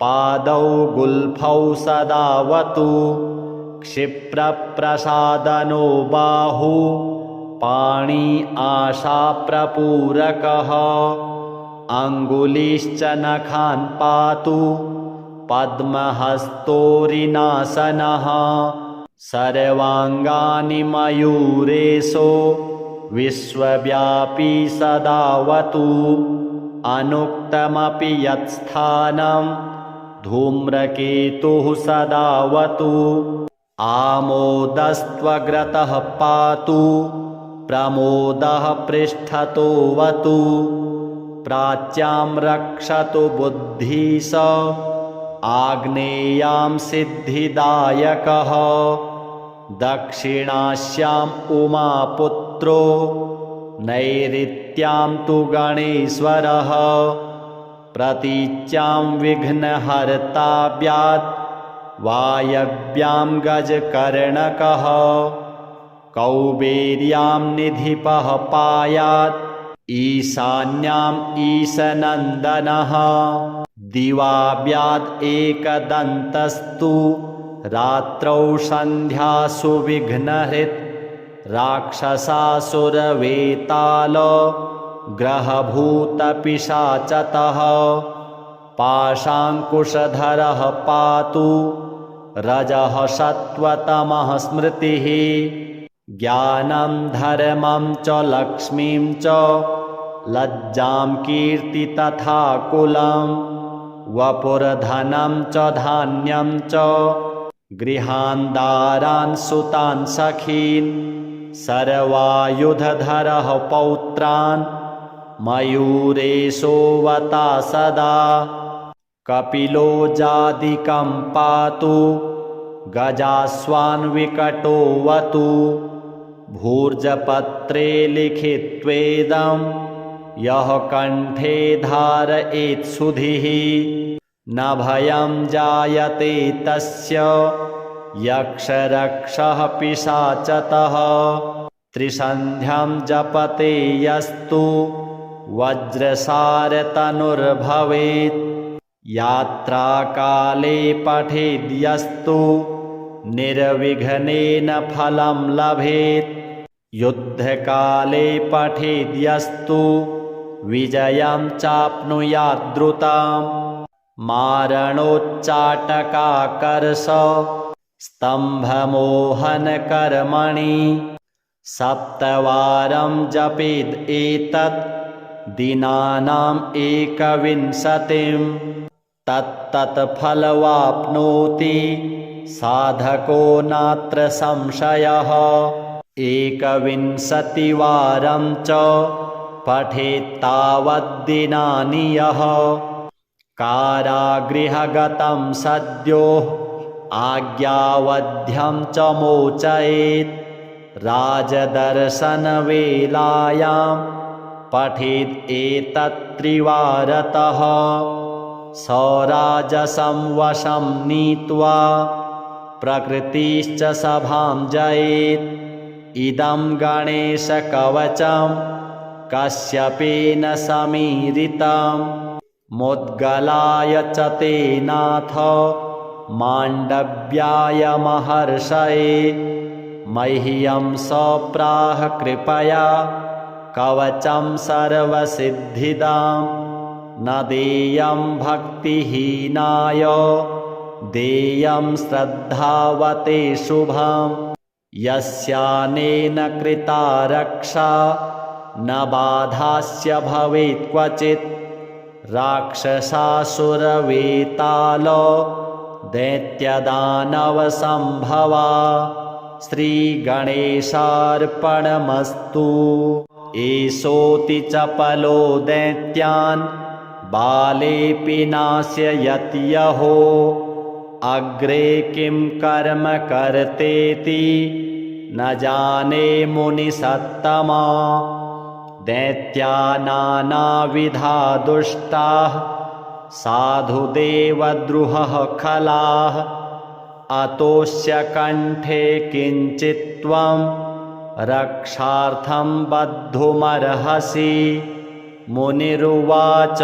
पादौ गुल्फौ सदावतु क्षिप्रप्रसादनो बाहु पाणी आशाप्रपूरकः अङ्गुलीश्च नखान् पातु पद्महस्तोरिनासनः सर्वाङ्गानि मयूरेशो विश्वव्यापी सदावतु अनुक्तमपि यत्स्थानं धूम्रकेतुः सदावतु आमोदस्त्वग्रतः पातु प्रमोदः पृष्ठतोऽवतु प्राच्यां रक्षतु बुद्धिश आग्नेयां सिद्धिदायकः दक्षिणास्याम् उमापुत्रो नैऋत्यां तु गणेश्वरः प्रतीच्यां विघ्नहर्ताव्यात् वायव्यां गजकर्णकः कौबेर्यां निधिपः पायात् ईशान्याम् ईशनन्दनः दिवाव्याद् एकदन्तस्तु रात्रौ सन्ध्यासु विघ्नहृत् राक्षसासुरवेताल ग्रहभूतपिशाचतः पाशाङ्कुशधरः पातु रजः सत्त्वतमः स्मृतिः ज्ञानं धर्मं च लक्ष्मीं च लज्जां कीर्ति तथा कुलं वपुर्धनं च धान्यं च गृहान् दारान् सुतान् सखीन् सर्वायुधधरः पौत्रान् मयूरेशोऽवता सदा कपिलो जादिकं पातु गजास्वान् विकटोऽवतु भूर्जपत्रे लिखित्वेदं यः कण्ठे धारयेत् सुधिः न भयं जायते तस्य यक्षरक्षः पिशाचतः त्रिसन्ध्यं जपते यस्तु वज्रसारतनुर्भवेत् यात्राकाले पठेद्यस्तु निर्विघ्नेन फलं लभेत् युद्धकाले पठेद्यस्तु विजयं चाप्नुयाद्रुताम् मारणोच्चाटकाकर्ष स्तम्भमोहनकर्मणि सप्तवारं जपेद् एतत् दिनानाम् एकविंशतिम् तत्तत्फलवाप्नोति साधको नात्र संशयः। 21वारं च पठेत्तावद्दिनानि यः कारागृहगतं सद्यो आज्ञावध्यं च मोचयेत्। राजदर्शनवेलायां पठेत् एतत्त्रिवारतः स राजसं वशं नीत्वा प्रकृतिश्च सभां जयेत्। इदं गणेशकवचं कश्यपेन समीरितं मुद्गलाय च ते नाथ माण्डव्याय महर्षये। मह्यं सप्राह कृपया कवचं सर्वसिद्धिदां न देयं भक्तिहीनाय देयं श्रद्धावते शुभम्। यस्यानेन कृता रक्षा न बाधास्य भवेत् क्वचित्। राक्षसासुरवेताल दैत्यदानवसम्भवा श्रीगणेशार्पणमस्तु। एषोऽति चपलो दैत्यान् बालेऽपि नाशयति यहो। अग्रे किं कर्म कर्तेति न जाने मुनिसत्तमा। दैत्या नानाविधा दुष्टाः साधुदेवद्रुहः खलाः। अतोऽस्य कण्ठे किञ्चित्त्वं रक्षार्थं बद्धुमर्हसि। मुनिरुवाच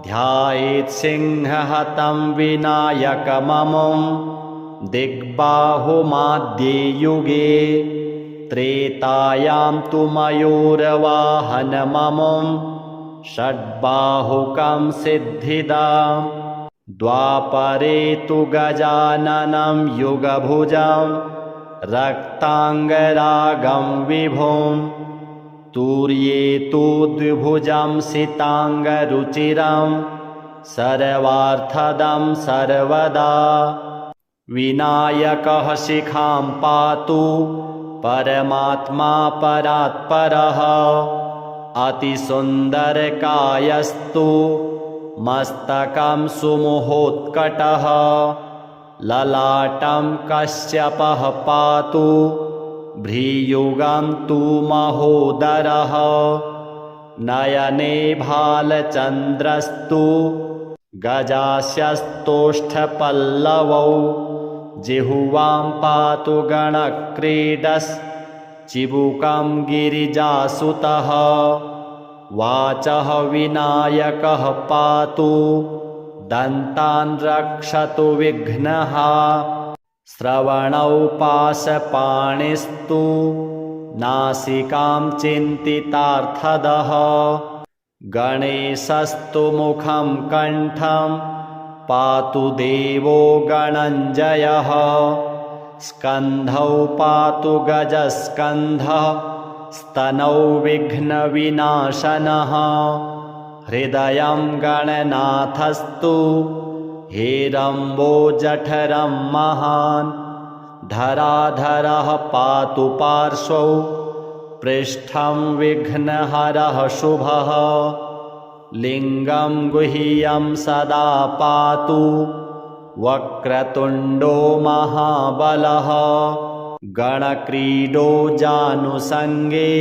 ध्यायेत् सिंहहतं विनायकममुं दिग्बाहुमाद्ये युगे। त्रेतायां तु मयूरवाहनममुं षड्बाहुकं सिद्धिदाम्। द्वापरे तु गजाननं युगभुजं रक्ताङ्गरागं विभुं। तूर्ये तु द्विभुजं सिताङ्गरुचिरं सर्वार्थदं सर्वदा। विनायकः शिखां पातु परमात्मा परात्परः। अतिसुन्दरकायस्तु मस्तकं सुमुहोत्कटः। ललाटं कश्यपः पातु भ्रीयुगं तु महोदरः। नयने भालचन्द्रस्तु गजास्यस्तोष्ठपल्लवौ। जिह्वां पातु गणक्रीडश्चिबुकं गिरिजासुतः। वाचः विनायकः पातु दन्तान् रक्षतु विघ्नः। श्रवणौ पाशपाणिस्तु नासिकां चिन्तितार्थदः। गणेशस्तु मुखं कण्ठं पातु देवो गणञ्जयः। स्कन्धौ पातु गजस्कन्धः स्तनौ विघ्नविनाशनः। हृदयं गणनाथस्तु हेरम्बो जठरं महान्। धराधरः पातु पार्श्वौ पृष्ठं विघ्नहरः शुभः। लिङ्गं गुह्यं सदा पातु वक्रतुण्डो महाबलः। गणक्रीडो जानुसङ्गे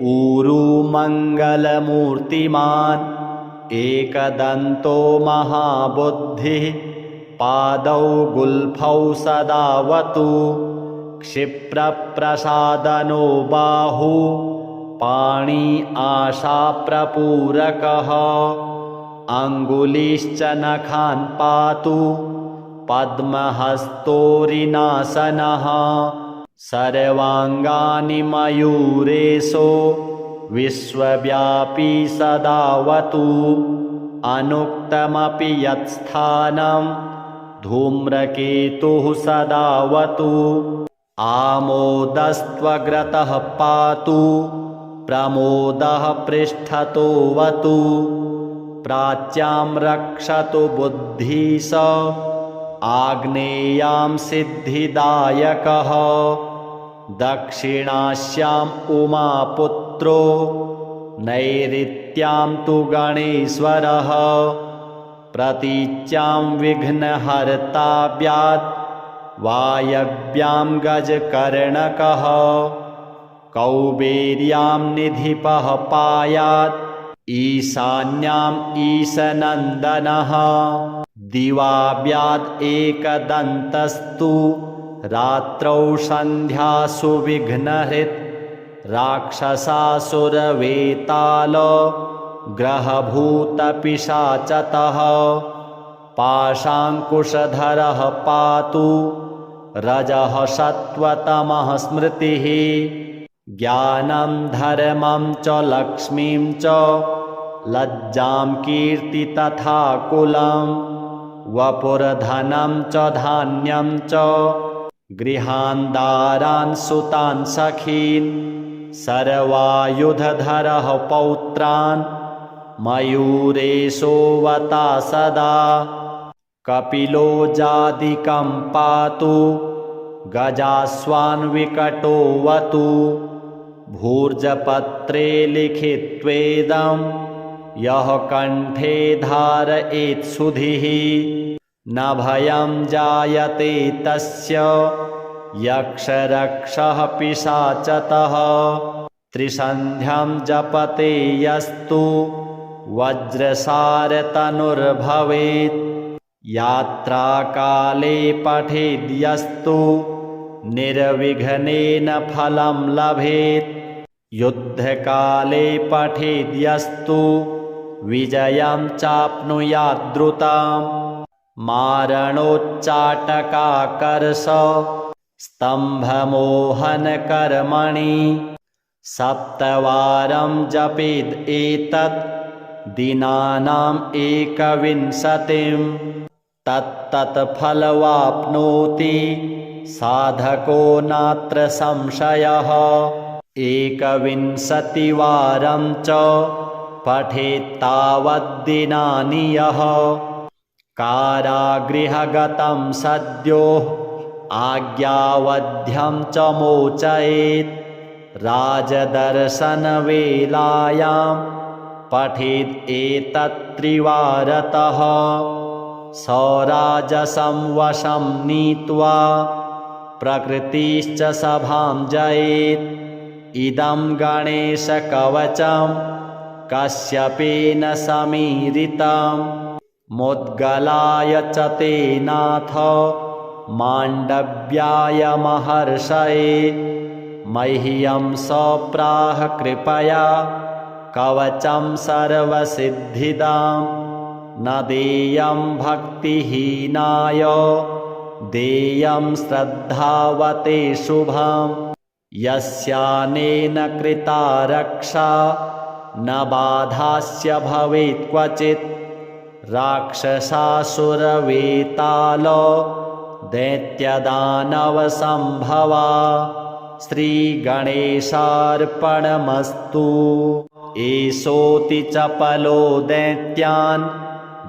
ऊरू मङ्गलमूर्तिमान्। एकदन्तो महाबुद्धिः पादौ गुल्फौ सदावतु। क्षिप्रप्रसादनो बाहु पाणी आशाप्रपूरकः। अङ्गुलीश्च नखान् पातु पद्महस्तोरिनासनः। सर्वाङ्गानि मयूरेशो विश्वव्यापी सदावतु। अनुक्तमपि यत्स्थानं धूम्रकेतुः सदावतु। आमोदस्त्वग्रतः पातु प्रमोदः पृष्ठतोऽवतु। प्राच्यां रक्षतु बुद्धिस आग्नेयां सिद्धिदायकः दक्षिणास्याम् उमापुत्रो नैऋत्यां तु गणेश्वरः प्रतीच्यां विघ्नहर्ताव्यात् वायव्यां गजकर्णकः कौबेर्यां निधिपः पायात् ईशान्याम् ईशनन्दनः दिवाव्याद् एकदन्तस्तु रात्रौ सन्ध्यासु विघ्नहृत् राक्षसासुरवेताल ग्रहभूतपिशाचतः पाशाङ्कुशधरः पातु रजः सत्त्वतमः स्मृतिः ज्ञानं धर्मं च लक्ष्मीं च लज्जां कीर्ति तथा कुलं वपुर्धनं च धान्यं च गृहान् दारान् सुतान् सखीन् सर्वायुधधरः पौत्रान् मयूरेशोऽवता सदा कपिलो जादिकं पातु गजास्वान् विकटोऽवतु भूर्जपत्रे लिखित्वेदं यः कण्ठे धारयेत् सुधिः न भयं जायते तस्य यक्षरक्षः पिशाचतः त्रिसन्ध्यं जपते यस्तु वज्रसारतनुर्भवेत् यात्राकाले पठेद्यस्तु निर्विघ्नेन फलं लभेत् युद्धकाले पठेद्यस्तु विजयं चाप्नुयाद्रुताम् मारणोच्चाटकाकर्ष स्तम्भमोहनकर्मणि सप्तवारं जपेद् एतत् दिनानाम् एकविंशतिं तत्तत्फलवाप्नोति साधको नात्र संशयः 21वारं च पठेत्तावद्दिनानि यः कारागृहगतं सद्यो आज्ञावध्यं च मोचयेत् राजदर्शनवेलायां पठेत् एतत् त्रिवारतः सौराजसं वशं नीत्वा प्रकृतिश्च सभां जयेत् इदं गणेशकवचं कश्यपेन समीरितं मुद्गलाय च तेनाथ माण्डव्याय महर्षये मह्यं सप्राह कृपया कवचं सर्वसिद्धिदां न देयं भक्तिहीनाय देयं श्रद्धावते शुभं यस्यानेन कृता रक्षा न बाधास्य भवेत् क्वचित् राक्षसासुरवेताल दैत्यदानवसम्भवा श्रीगणेशार्पणमस्तु एषोऽति चपलो दैत्यान्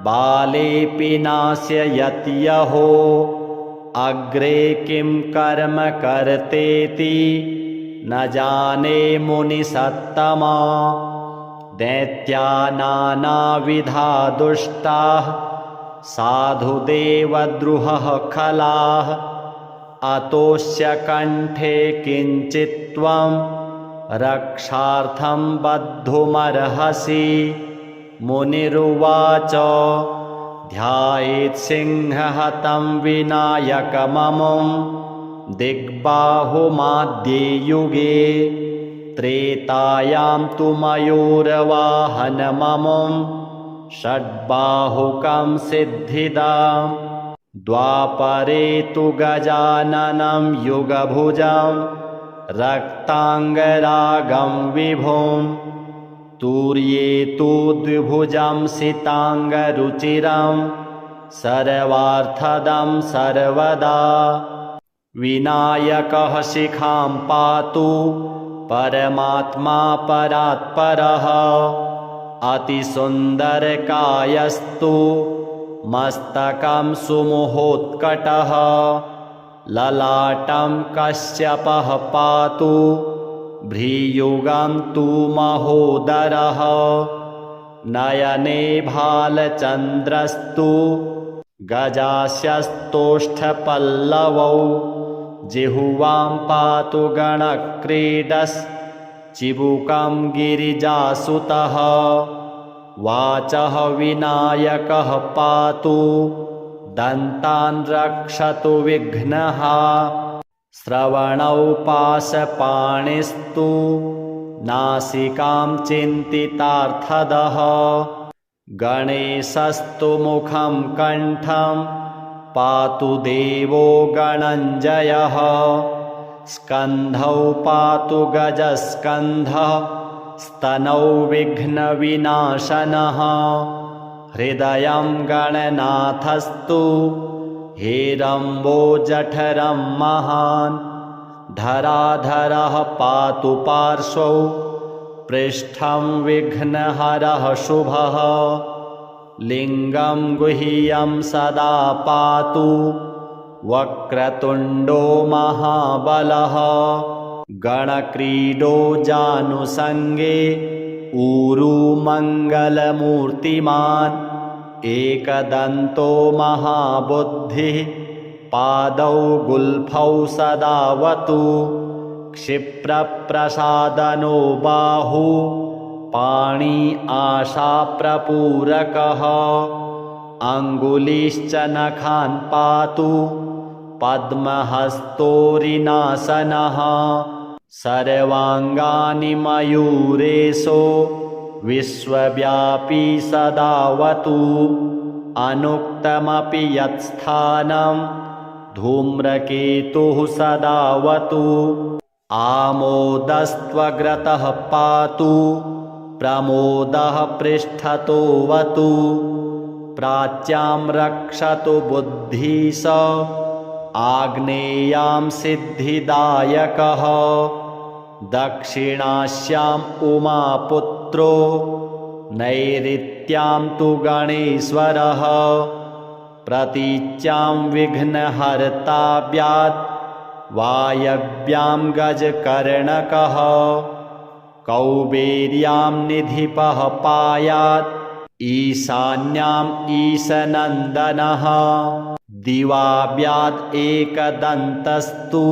बालेऽपि नाशयत् यहो अग्रे किं कर्म कर्तेति न जाने मुनिसत्तमा दैत्या नानाविधा दुष्टाः साधुदेवद्रुहः खलाः अतोऽस्य कण्ठे किञ्चित् त्वं रक्षार्थं बद्धुमर्हसि मुनिरुवाच ध्यायेत् सिंहहतं विनायकममुं दिग्बाहुमाद्ये युगे त्रेतायां तु मयूरवाहनममुं षड्बाहुकं सिद्धिदां द्वापरे तु गजाननं युगभुजं रक्ताङ्गरागं विभुं तूर्ये तु द्विभुजं सिताङ्गरुचिरं सर्वार्थदं सर्वदा विनायकः शिखां पातु परमात्मा परात्परः अतिसुन्दरकायस्तु मस्तकं सुमुहोत्कटः ललाटं कश्यपः पातु भ्रीयुगं तु महोदरः नयने भालचन्द्रस्तु गजास्यस्तोष्ठपल्लवौ जिह्वां पातु गणक्रीडश्चिबुकं गिरिजासुतः वाचः विनायकः पातु दन्तान् रक्षतु विघ्नः श्रवणौ पाशपाणिस्तु नासिकां चिन्तितार्थदः गणेशस्तु मुखं कण्ठं पातु देवो गणञ्जयः स्कन्धौ पातु गजस्कन्धः स्तनौ विघ्नविनाशनः हृदयं गणनाथस्तु हेरम्बो जठरं महान् धराधरः पातु पार्श्वौ पृष्ठं विघ्नहरः शुभः लिङ्गं गुह्यं सदा पातु वक्रतुण्डो महाबलः गणक्रीडो जानुसङ्गे ऊरू मङ्गलमूर्तिमान् एकदन्तो महाबुद्धिः पादौ गुल्फौ सदावतु क्षिप्रप्रसादनो बाहु पाणी आशाप्रपूरकः अङ्गुलीश्च नखान् पातु पद्महस्तोरिनासनः सर्वाङ्गानि मयूरेशो विश्वव्यापी सदावतु अनुक्तमपि यत्स्थानं धूम्रकेतुः सदावतु आमोदस्त्वग्रतः पातु प्रमोदः पृष्ठतोऽवतु प्राच्यां रक्षतु बुद्धिश आग्नेयां सिद्धिदायकः दक्षिणास्याम् उमापुत्रो नैऋत्यां तु गणेश्वरः प्रतीच्यां विघ्नहर्ताव्यात् वायव्यां गजकर्णकः कौबेर्यां निधिपः पायात् ईशान्याम् ईशनन्दनः दिवाव्यात् एकदन्तस्तु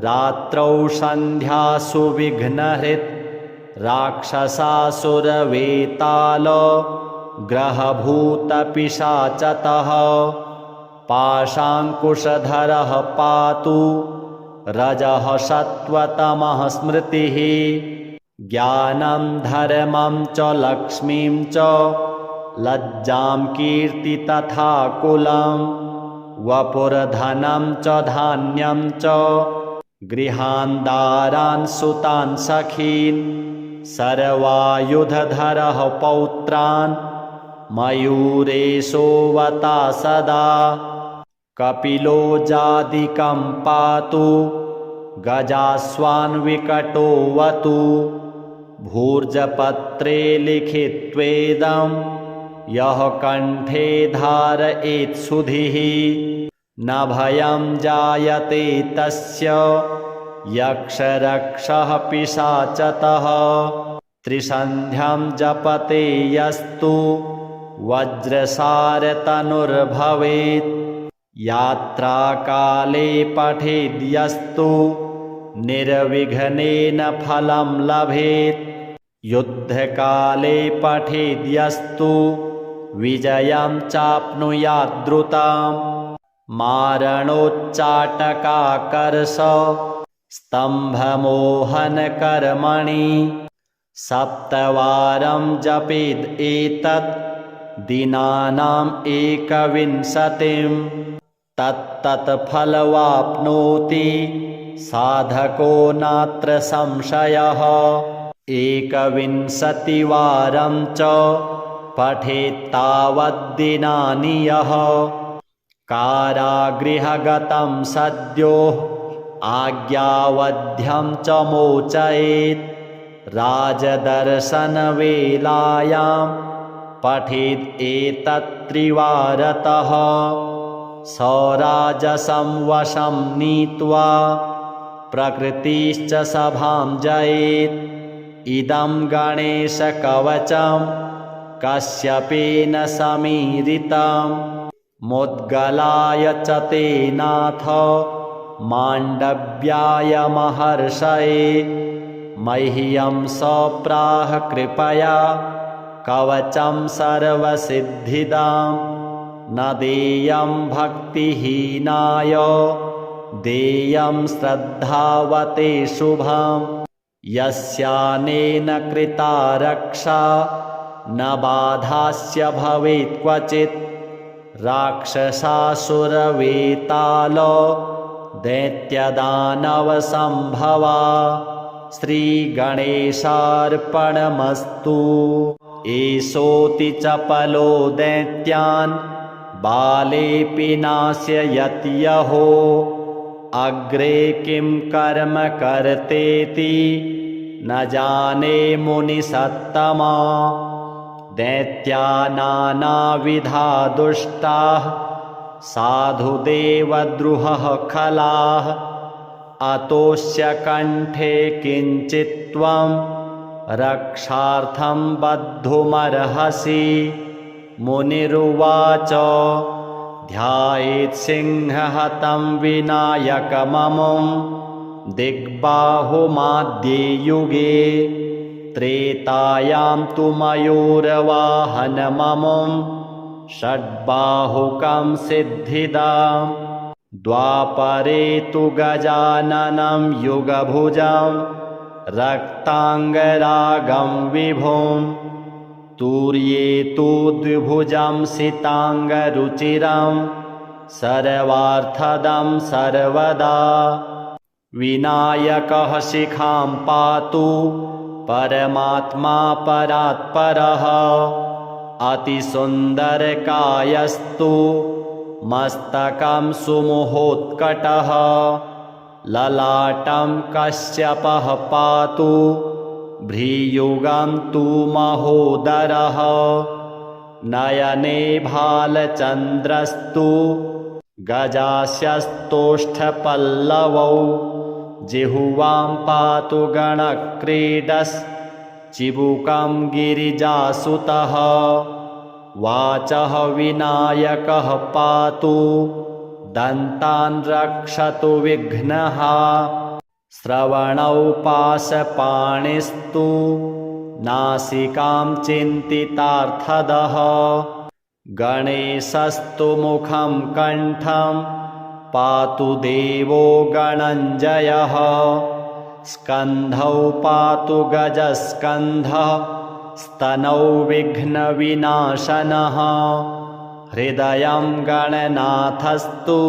रात्रौ सन्ध्यासु विघ्नहृत् राक्षसासुरवेताल ग्रहभूतपिशाचतः पाशाङ्कुशधरः पातु रजः सत्त्वतमः स्मृतिः ज्ञानं धर्मं च लक्ष्मीं च लज्जां कीर्ति तथा कुलं वपुर्धनं च धान्यं च गृहान् दारान् सुतान् सखीन् सर्वायुधधरः पौत्रान् मयूरेशोऽवता सदा कपिलो जादिकं पातु गजास्वान् विकटोऽवतु भूर्जपत्रे लिखित्वेदं यः कण्ठे धारयेत् सुधिः न भयं जायते तस्य यक्षरक्षः पिशाचतः त्रिसन्ध्यं जपते यस्तु वज्रसारतनुर्भवेत् यात्राकाले पठेद्यस्तु निर्विघ्नेन फलं लभेत् युद्धकाले पठेद्यस्तु विजयं चाप्नुयाद्रुताम् मारणोच्चाटकाकर्ष स्तम्भमोहनकर्मणि सप्तवारं जपेद् एतत् दिनानाम् एकविंशतिं तत्तत्फलवाप्नोति साधको नात्र संशयः 21वारं च पठेत्तावद्दिनानि यः कारागृहगतं सद्यो आज्ञावध्यं च मोचयेत् राजदर्शनवेलायां पठेद् एतत्त्रिवारतः सराजसं वशं नीत्वा प्रकृतिश्च सभां जयेत्। इदं गणेशकवचं कश्यपेन समीरितं मुद्गलाय च ते नाथ माण्डव्याय महर्षये। मह्यं सप्राह कृपया कवचं सर्वसिद्धिदां न देयं भक्तिहीनाय देयं श्रद्धावते शुभम्। यस्यानेन कृता रक्षा न बाधास्य भवेत् क्वचित् राक्षसासुरवेताल दैत्यदानवसम्भवा। श्रीगणेशार्पणमस्तु। एषोऽति चपलो दैत्यान् बालेऽपि नाशयति यहो अग्रे किं कर्म कर्तेति न जाने मुनिसत्तमा। दैत्या नानाविधा दुष्टाः साधुदेवद्रुहः खलाः अतोऽस्य कण्ठे किञ्चित् त्वं रक्षार्थं बद्धुमर्हसि। मुनिरुवाच ध्यायेत् सिंहहतं विनायकममुं दिग्बाहुमाद्ये युगे त्रेतायां तु मयूरवाहनममुं षड्बाहुकं सिद्धिदाम्। द्वापरे तु गजाननं युगभुजं रक्ताङ्गरागं विभुं तूर्ये तु द्विभुजं सिताङ्गरुचिरं सर्वार्थदं सर्वदा। विनायकः शिखां पातु परमात्मा परात्परः अतिसुन्दरकायस्तु मस्तकं सुमुहोत्कटः ललाटं कश्यपः पातु भ्रीयुगं तु महोदरः नयने भालचन्द्रस्तु गजास्यस्तोष्ठपल्लवौ जिह्वां पातु गणक्रीडश्चिबुकं गिरिजासुतः वाचः विनायकः पातु दन्तान् रक्षतु विघ्नः श्रवणौ पाशपाणिस्तु नासिकां चिन्तितार्थदः गणेशस्तु मुखं कण्ठं पातु देवो गणञ्जयः स्कन्धौ पातु गजस्कन्धः स्तनौ विघ्नविनाशनः हृदयं गणनाथस्तु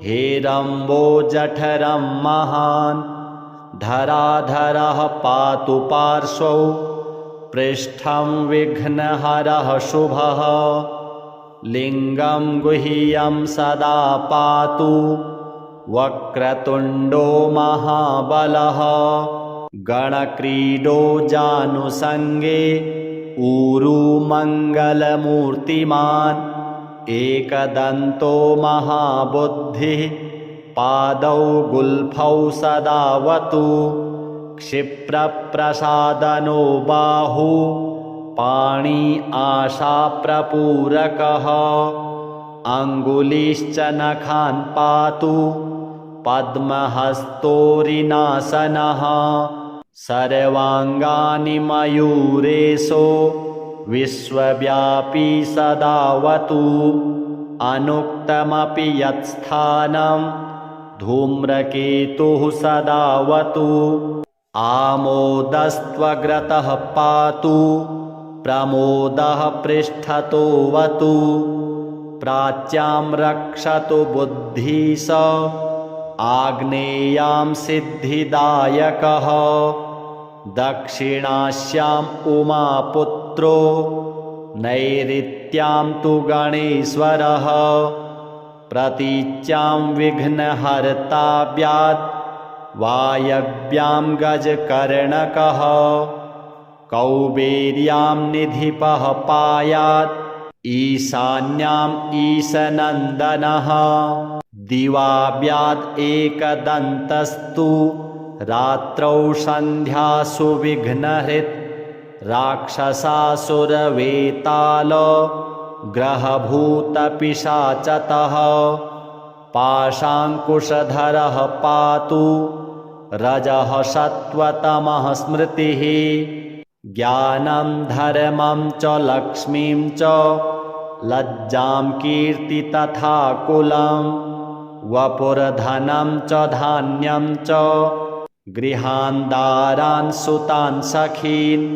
हेरम्बो जठरं महान् धराधरः पातु पार्श्वौ पृष्ठं विघ्नहरः शुभः लिङ्गं गुह्यं सदा पातु वक्रतुण्डो महाबलः गणक्रीडो जानुसङ्गे ऊरू मङ्गलमूर्तिमान् एकदन्तो महाबुद्धिः पादौ गुल्फौ सदावतु क्षिप्रप्रसादनो बाहु पाणी आशाप्रपूरकः अङ्गुलीश्च नखान् पातु पद्महस्तोरिनासनः सर्वाङ्गानि मयूरेशो विश्वव्यापी सदावतु अनुक्तमपि यत्स्थानं धूम्रकेतुः सदावतु आमोदस्त्वग्रतः पातु प्रमोदः पृष्ठतोऽवतु प्राच्यां रक्षतु बुद्धिश आग्नेयां सिद्धिदायकः दक्षिणास्याम् उमापुत्रो नैऋत्यां तु गणेश्वरः प्रतीच्यां विघ्नहर्ताव्यात् वायव्यां गजकर्णकः कौबेर्यां निधिपः पायात् ईशान्याम् ईशनन्दनः दिवाव्याद् एकदन्तस्तु रात्रौ सन्ध्यासु विघ्नहृत् राक्षसासुरवेताल ग्रहभूतपिशाचतः पाशाङ्कुशधरः पातु रजः सत्त्वतमः स्मृतिः ज्ञानं धर्मं च लक्ष्मीं च लज्जां कीर्ति तथा कुलं वपुर्धनं च धान्यं च गृहान् दारान् सुतान् सखीन्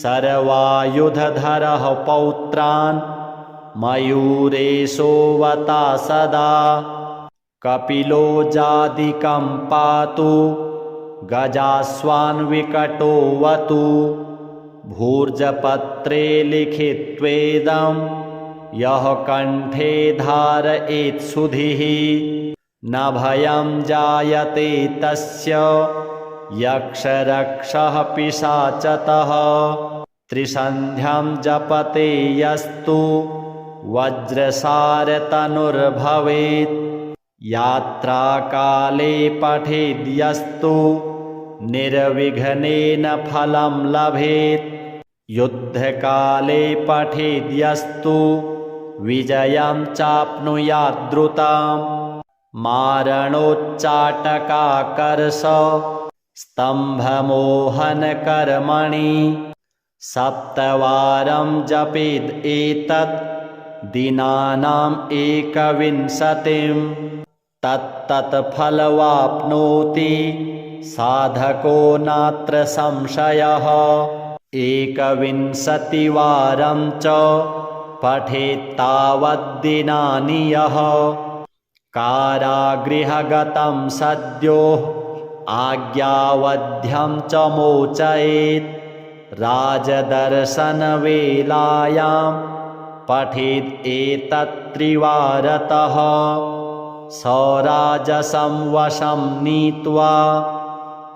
सर्वायुधधरः पौत्रान् मयूरेशोऽवता सदा कपिलो जादिकं पातु गजास्वान् विकटोऽवतु भूर्जपत्रे लिखित्वेदं यः कण्ठे धारयेत् सुधिः न भयं जायते तस्य यक्षरक्षः पिशाचतः त्रिसन्ध्यं जपते यस्तु वज्रसारतनुर्भवेत् यात्राकाले पठेद्यस्तु निर्विघ्नेन फलं लभेत् युद्धकाले पठेद्यस्तु विजयं चाप्नुयात् द्रुतम् मारणोच्चाटकाकर्ष स्तम्भमोहनकर्मणि सप्तवारं जपेद् एतत् दिनानाम् एकविंशतिं तत्तत्फलवाप्नोति साधको नात्र संशयः 21वारं च पठेत्तावद्दिनानि यः कारागृहगतं सद्यो आज्ञावध्यं च मोचयेत् राजदर्शनवेलायां पठेद् एतत् त्रिवारतः सराजसं वशं नीत्वा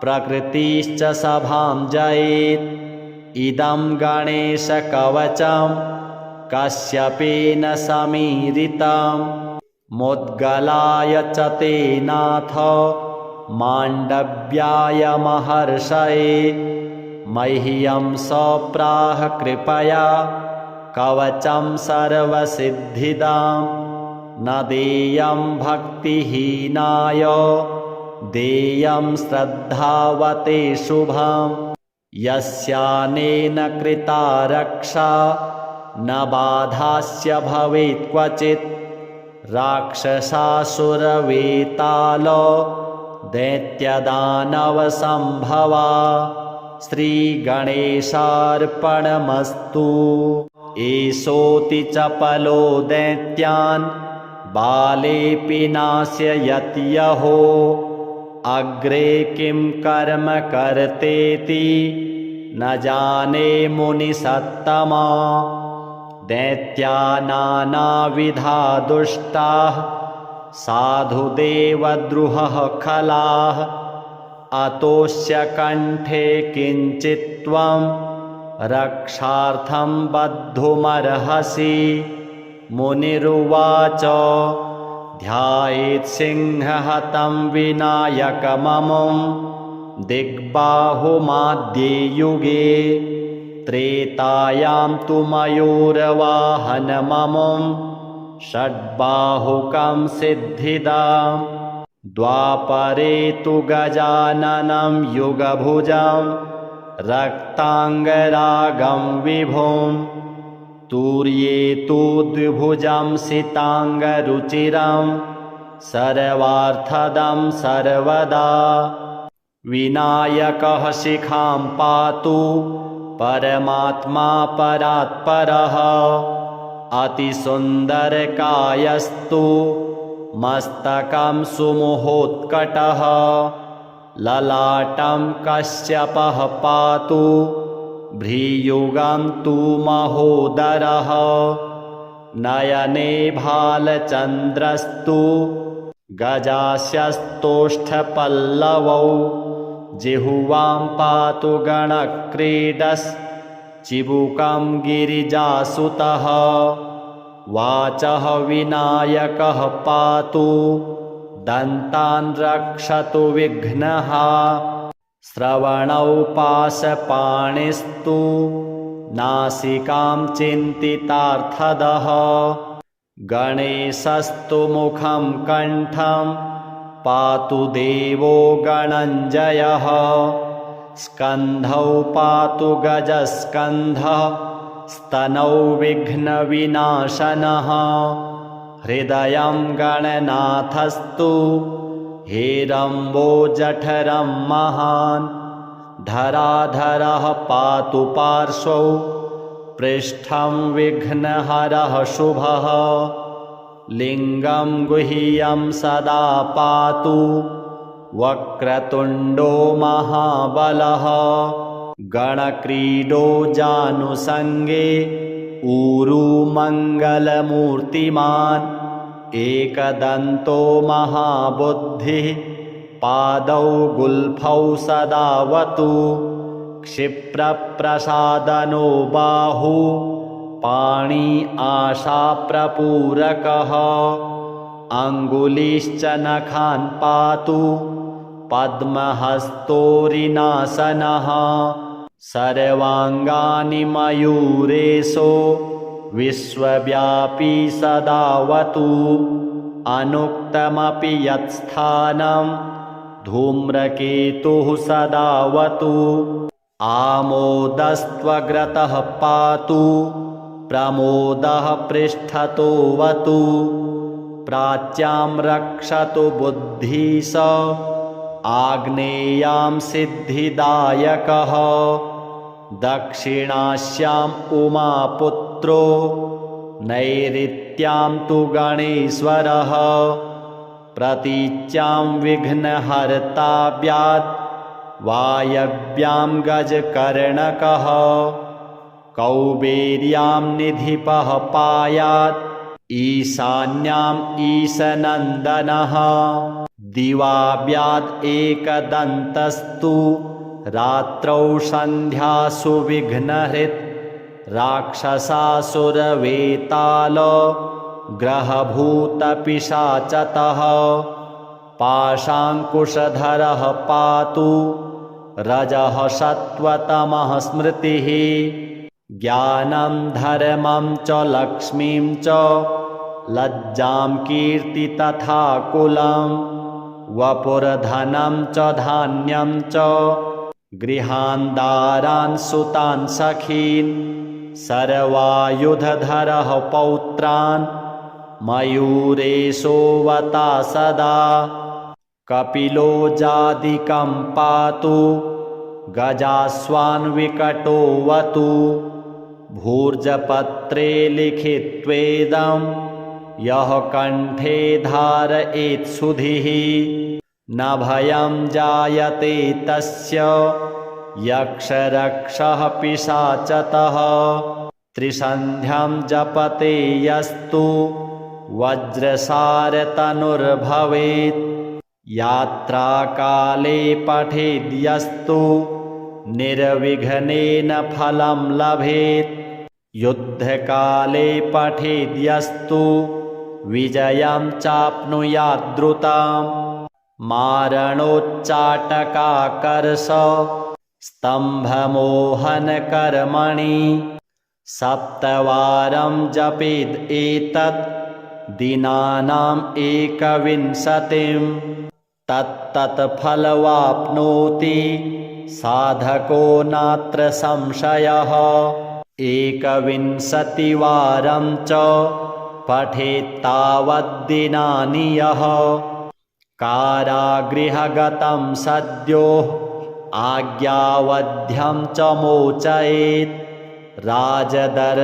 प्रकृतिश्च सभां जयेत् इदं गणेशकवचं कश्यपेन समीरितं मुद्गलाय च तेनाथ माण्डव्याय महर्षये मह्यं सप्राह कृपया कवचं सर्वसिद्धिदां न देयं भक्तिहीनाय देयं श्रद्धावते शुभं यस्यानेन कृता रक्षा न बाधास्य भवेत् क्वचित् राक्षसासुरवेताल दैत्यदानवसम्भवा श्रीगणेशार्पणमस्तु एषोऽति चपलो दैत्यान् बालेऽपि नाशयति यहो अग्रे किं कर्म कर्तेति न जाने मुनिसत्तमा दैत्या नानाविधा दुष्टाः साधुदेवद्रुहः खलाः अतोऽस्य कण्ठे किञ्चित् त्वं रक्षार्थं बद्धुमर्हसि मुनिरुवाच ध्यायेत् सिंहहतं विनायकममुं दिग्बाहुमाद्ये युगे त्रेतायां तु मयूरवाहनममुं षड्बाहुकं सिद्धिदां द्वापरे तु गजाननं युगभुजं रक्ताङ्गरागं विभुं तूर्ये तु द्विभुजं सिताङ्गरुचिरं सर्वार्थदं सर्वदा विनायकः शिखां पातु परमात्मा परात्परः अतिसुन्दरकायस्तु मस्तकं सुमुहोत्कटः ललाटं कश्यपः पातु भ्रीयुगं तु महोदरः नयने भालचन्द्रस्तु गजास्यस्तोष्ठपल्लवौ जिह्वां पातु गणक्रीडश्चिबुकं गिरिजासुतः वाचः विनायकः पातु दन्तान् रक्षतु विघ्नः श्रवणौ पाशपाणिस्तु नासिकां चिन्तितार्थदः गणेशस्तु मुखं कण्ठं पातु देवो गणञ्जयः स्कन्धौ पातु गजस्कन्धः स्तनौ विघ्नविनाशनः हृदयं गणनाथस्तु हेरम्बो जठरं महान् धराधरः पातु पार्श्वौ पृष्ठं विघ्नहरः शुभः लिङ्गं गुह्यं सदा पातु वक्रतुण्डो महाबलः गणक्रीडो जानुसङ्गे ऊरू मङ्गलमूर्तिमान् एकदन्तो महाबुद्धिः पादौ गुल्फौ सदावतु क्षिप्रप्रसादनो बाहु पाणी आशाप्रपूरकः अङ्गुलीश्च नखान् पातु पद्महस्तोरिनासनः सर्वाङ्गानि मयूरेशो विश्वव्यापी सदावतु अनुक्तमपि यत्स्थानं धूम्रकेतुः सदावतु आमोदस्त्वग्रतः पातु प्रमोदः पृष्ठतोऽवतु प्राच्यां रक्षतु बुद्धिः स आग्नेयां सिद्धिदायकः दक्षिणास्याम् उमापुत्रो नैऋत्यां तु गणेश्वरः प्रतीच्यां विघ्नहर्ताव्यात् वायव्यां गजकर्णकः कौबेर्यां निधिपः पायात् ईशान्याम् ईशनन्दनः दिवाव्यात् एकदन्तस्तु रात्रौ सन्ध्यासु विघ्नहृत् राक्षसासुरवेताल ग्रहभूतपिशाचतः पाशाङ्कुशधरः पातु रजः सत्त्वतमः स्मृतिः ज्ञानं धर्मं च लक्ष्मीं च लज्जां कीर्ति तथा कुलं वपुर्धनं च धान्यं च गृहान् दारान् सुतान् सखीन् सर्वायुधधरः पौत्रान् मयूरेशोऽवता सदा कपिलो जादिकं पातु गजास्वान् विकटोऽवतु भूर्जपत्रे लिखित्वेदं यः कण्ठे धारयेत् सुधिः न भयं जायते तस्य यक्षरक्षः पिशाचतः त्रिसन्ध्यं जपते यस्तु वज्रसारतनुर्भवेत् यात्राकाले पठेद्यस्तु निर्विघ्नेन फलं लभेत् युद्धकाले पठेद्यस्तु विजयं चाप्नुयाद्रुताम् मारणोच्चाटकाकर्ष स्तम्भमोहनकर्मणि सप्तवारं जपेद् एतत् दिनानाम् एकविंशतिं तत्तत्फलवाप्नोति साधको नात्र संशयः एकविंशतिवारं च पठेत्तावद्दिनानि यः कारागृहगतं सद्यो आज्ञावध्यं च मोचयेत् राजदर्शनवेलायां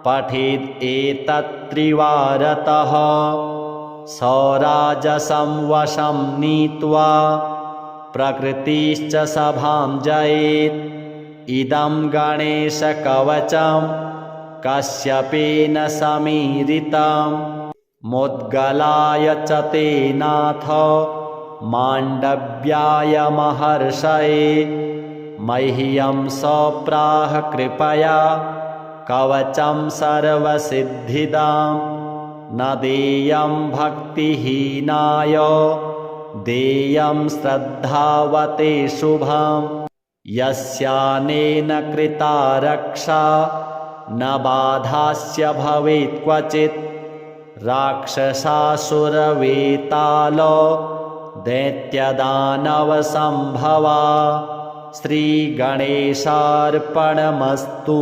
पठेत् एतत् त्रिवारतः सौराजसं वशं नीत्वा प्रकृतिश्च सभां जयेत् इदं गणेशकवचं कश्यपेन समीरितं मुद्गलाय च ते नाथ माण्डव्याय महर्षये मह्यं सप्राह कृपया कवचं सर्वसिद्धिदां न देयं भक्तिहीनाय देयं श्रद्धावते शुभं यस्यानेन कृता रक्षा न बाधास्य भवेत् क्वचित् राक्षसासुरवेताल दैत्यदानवसम्भवा। श्रीगणेशार्पणमस्तु।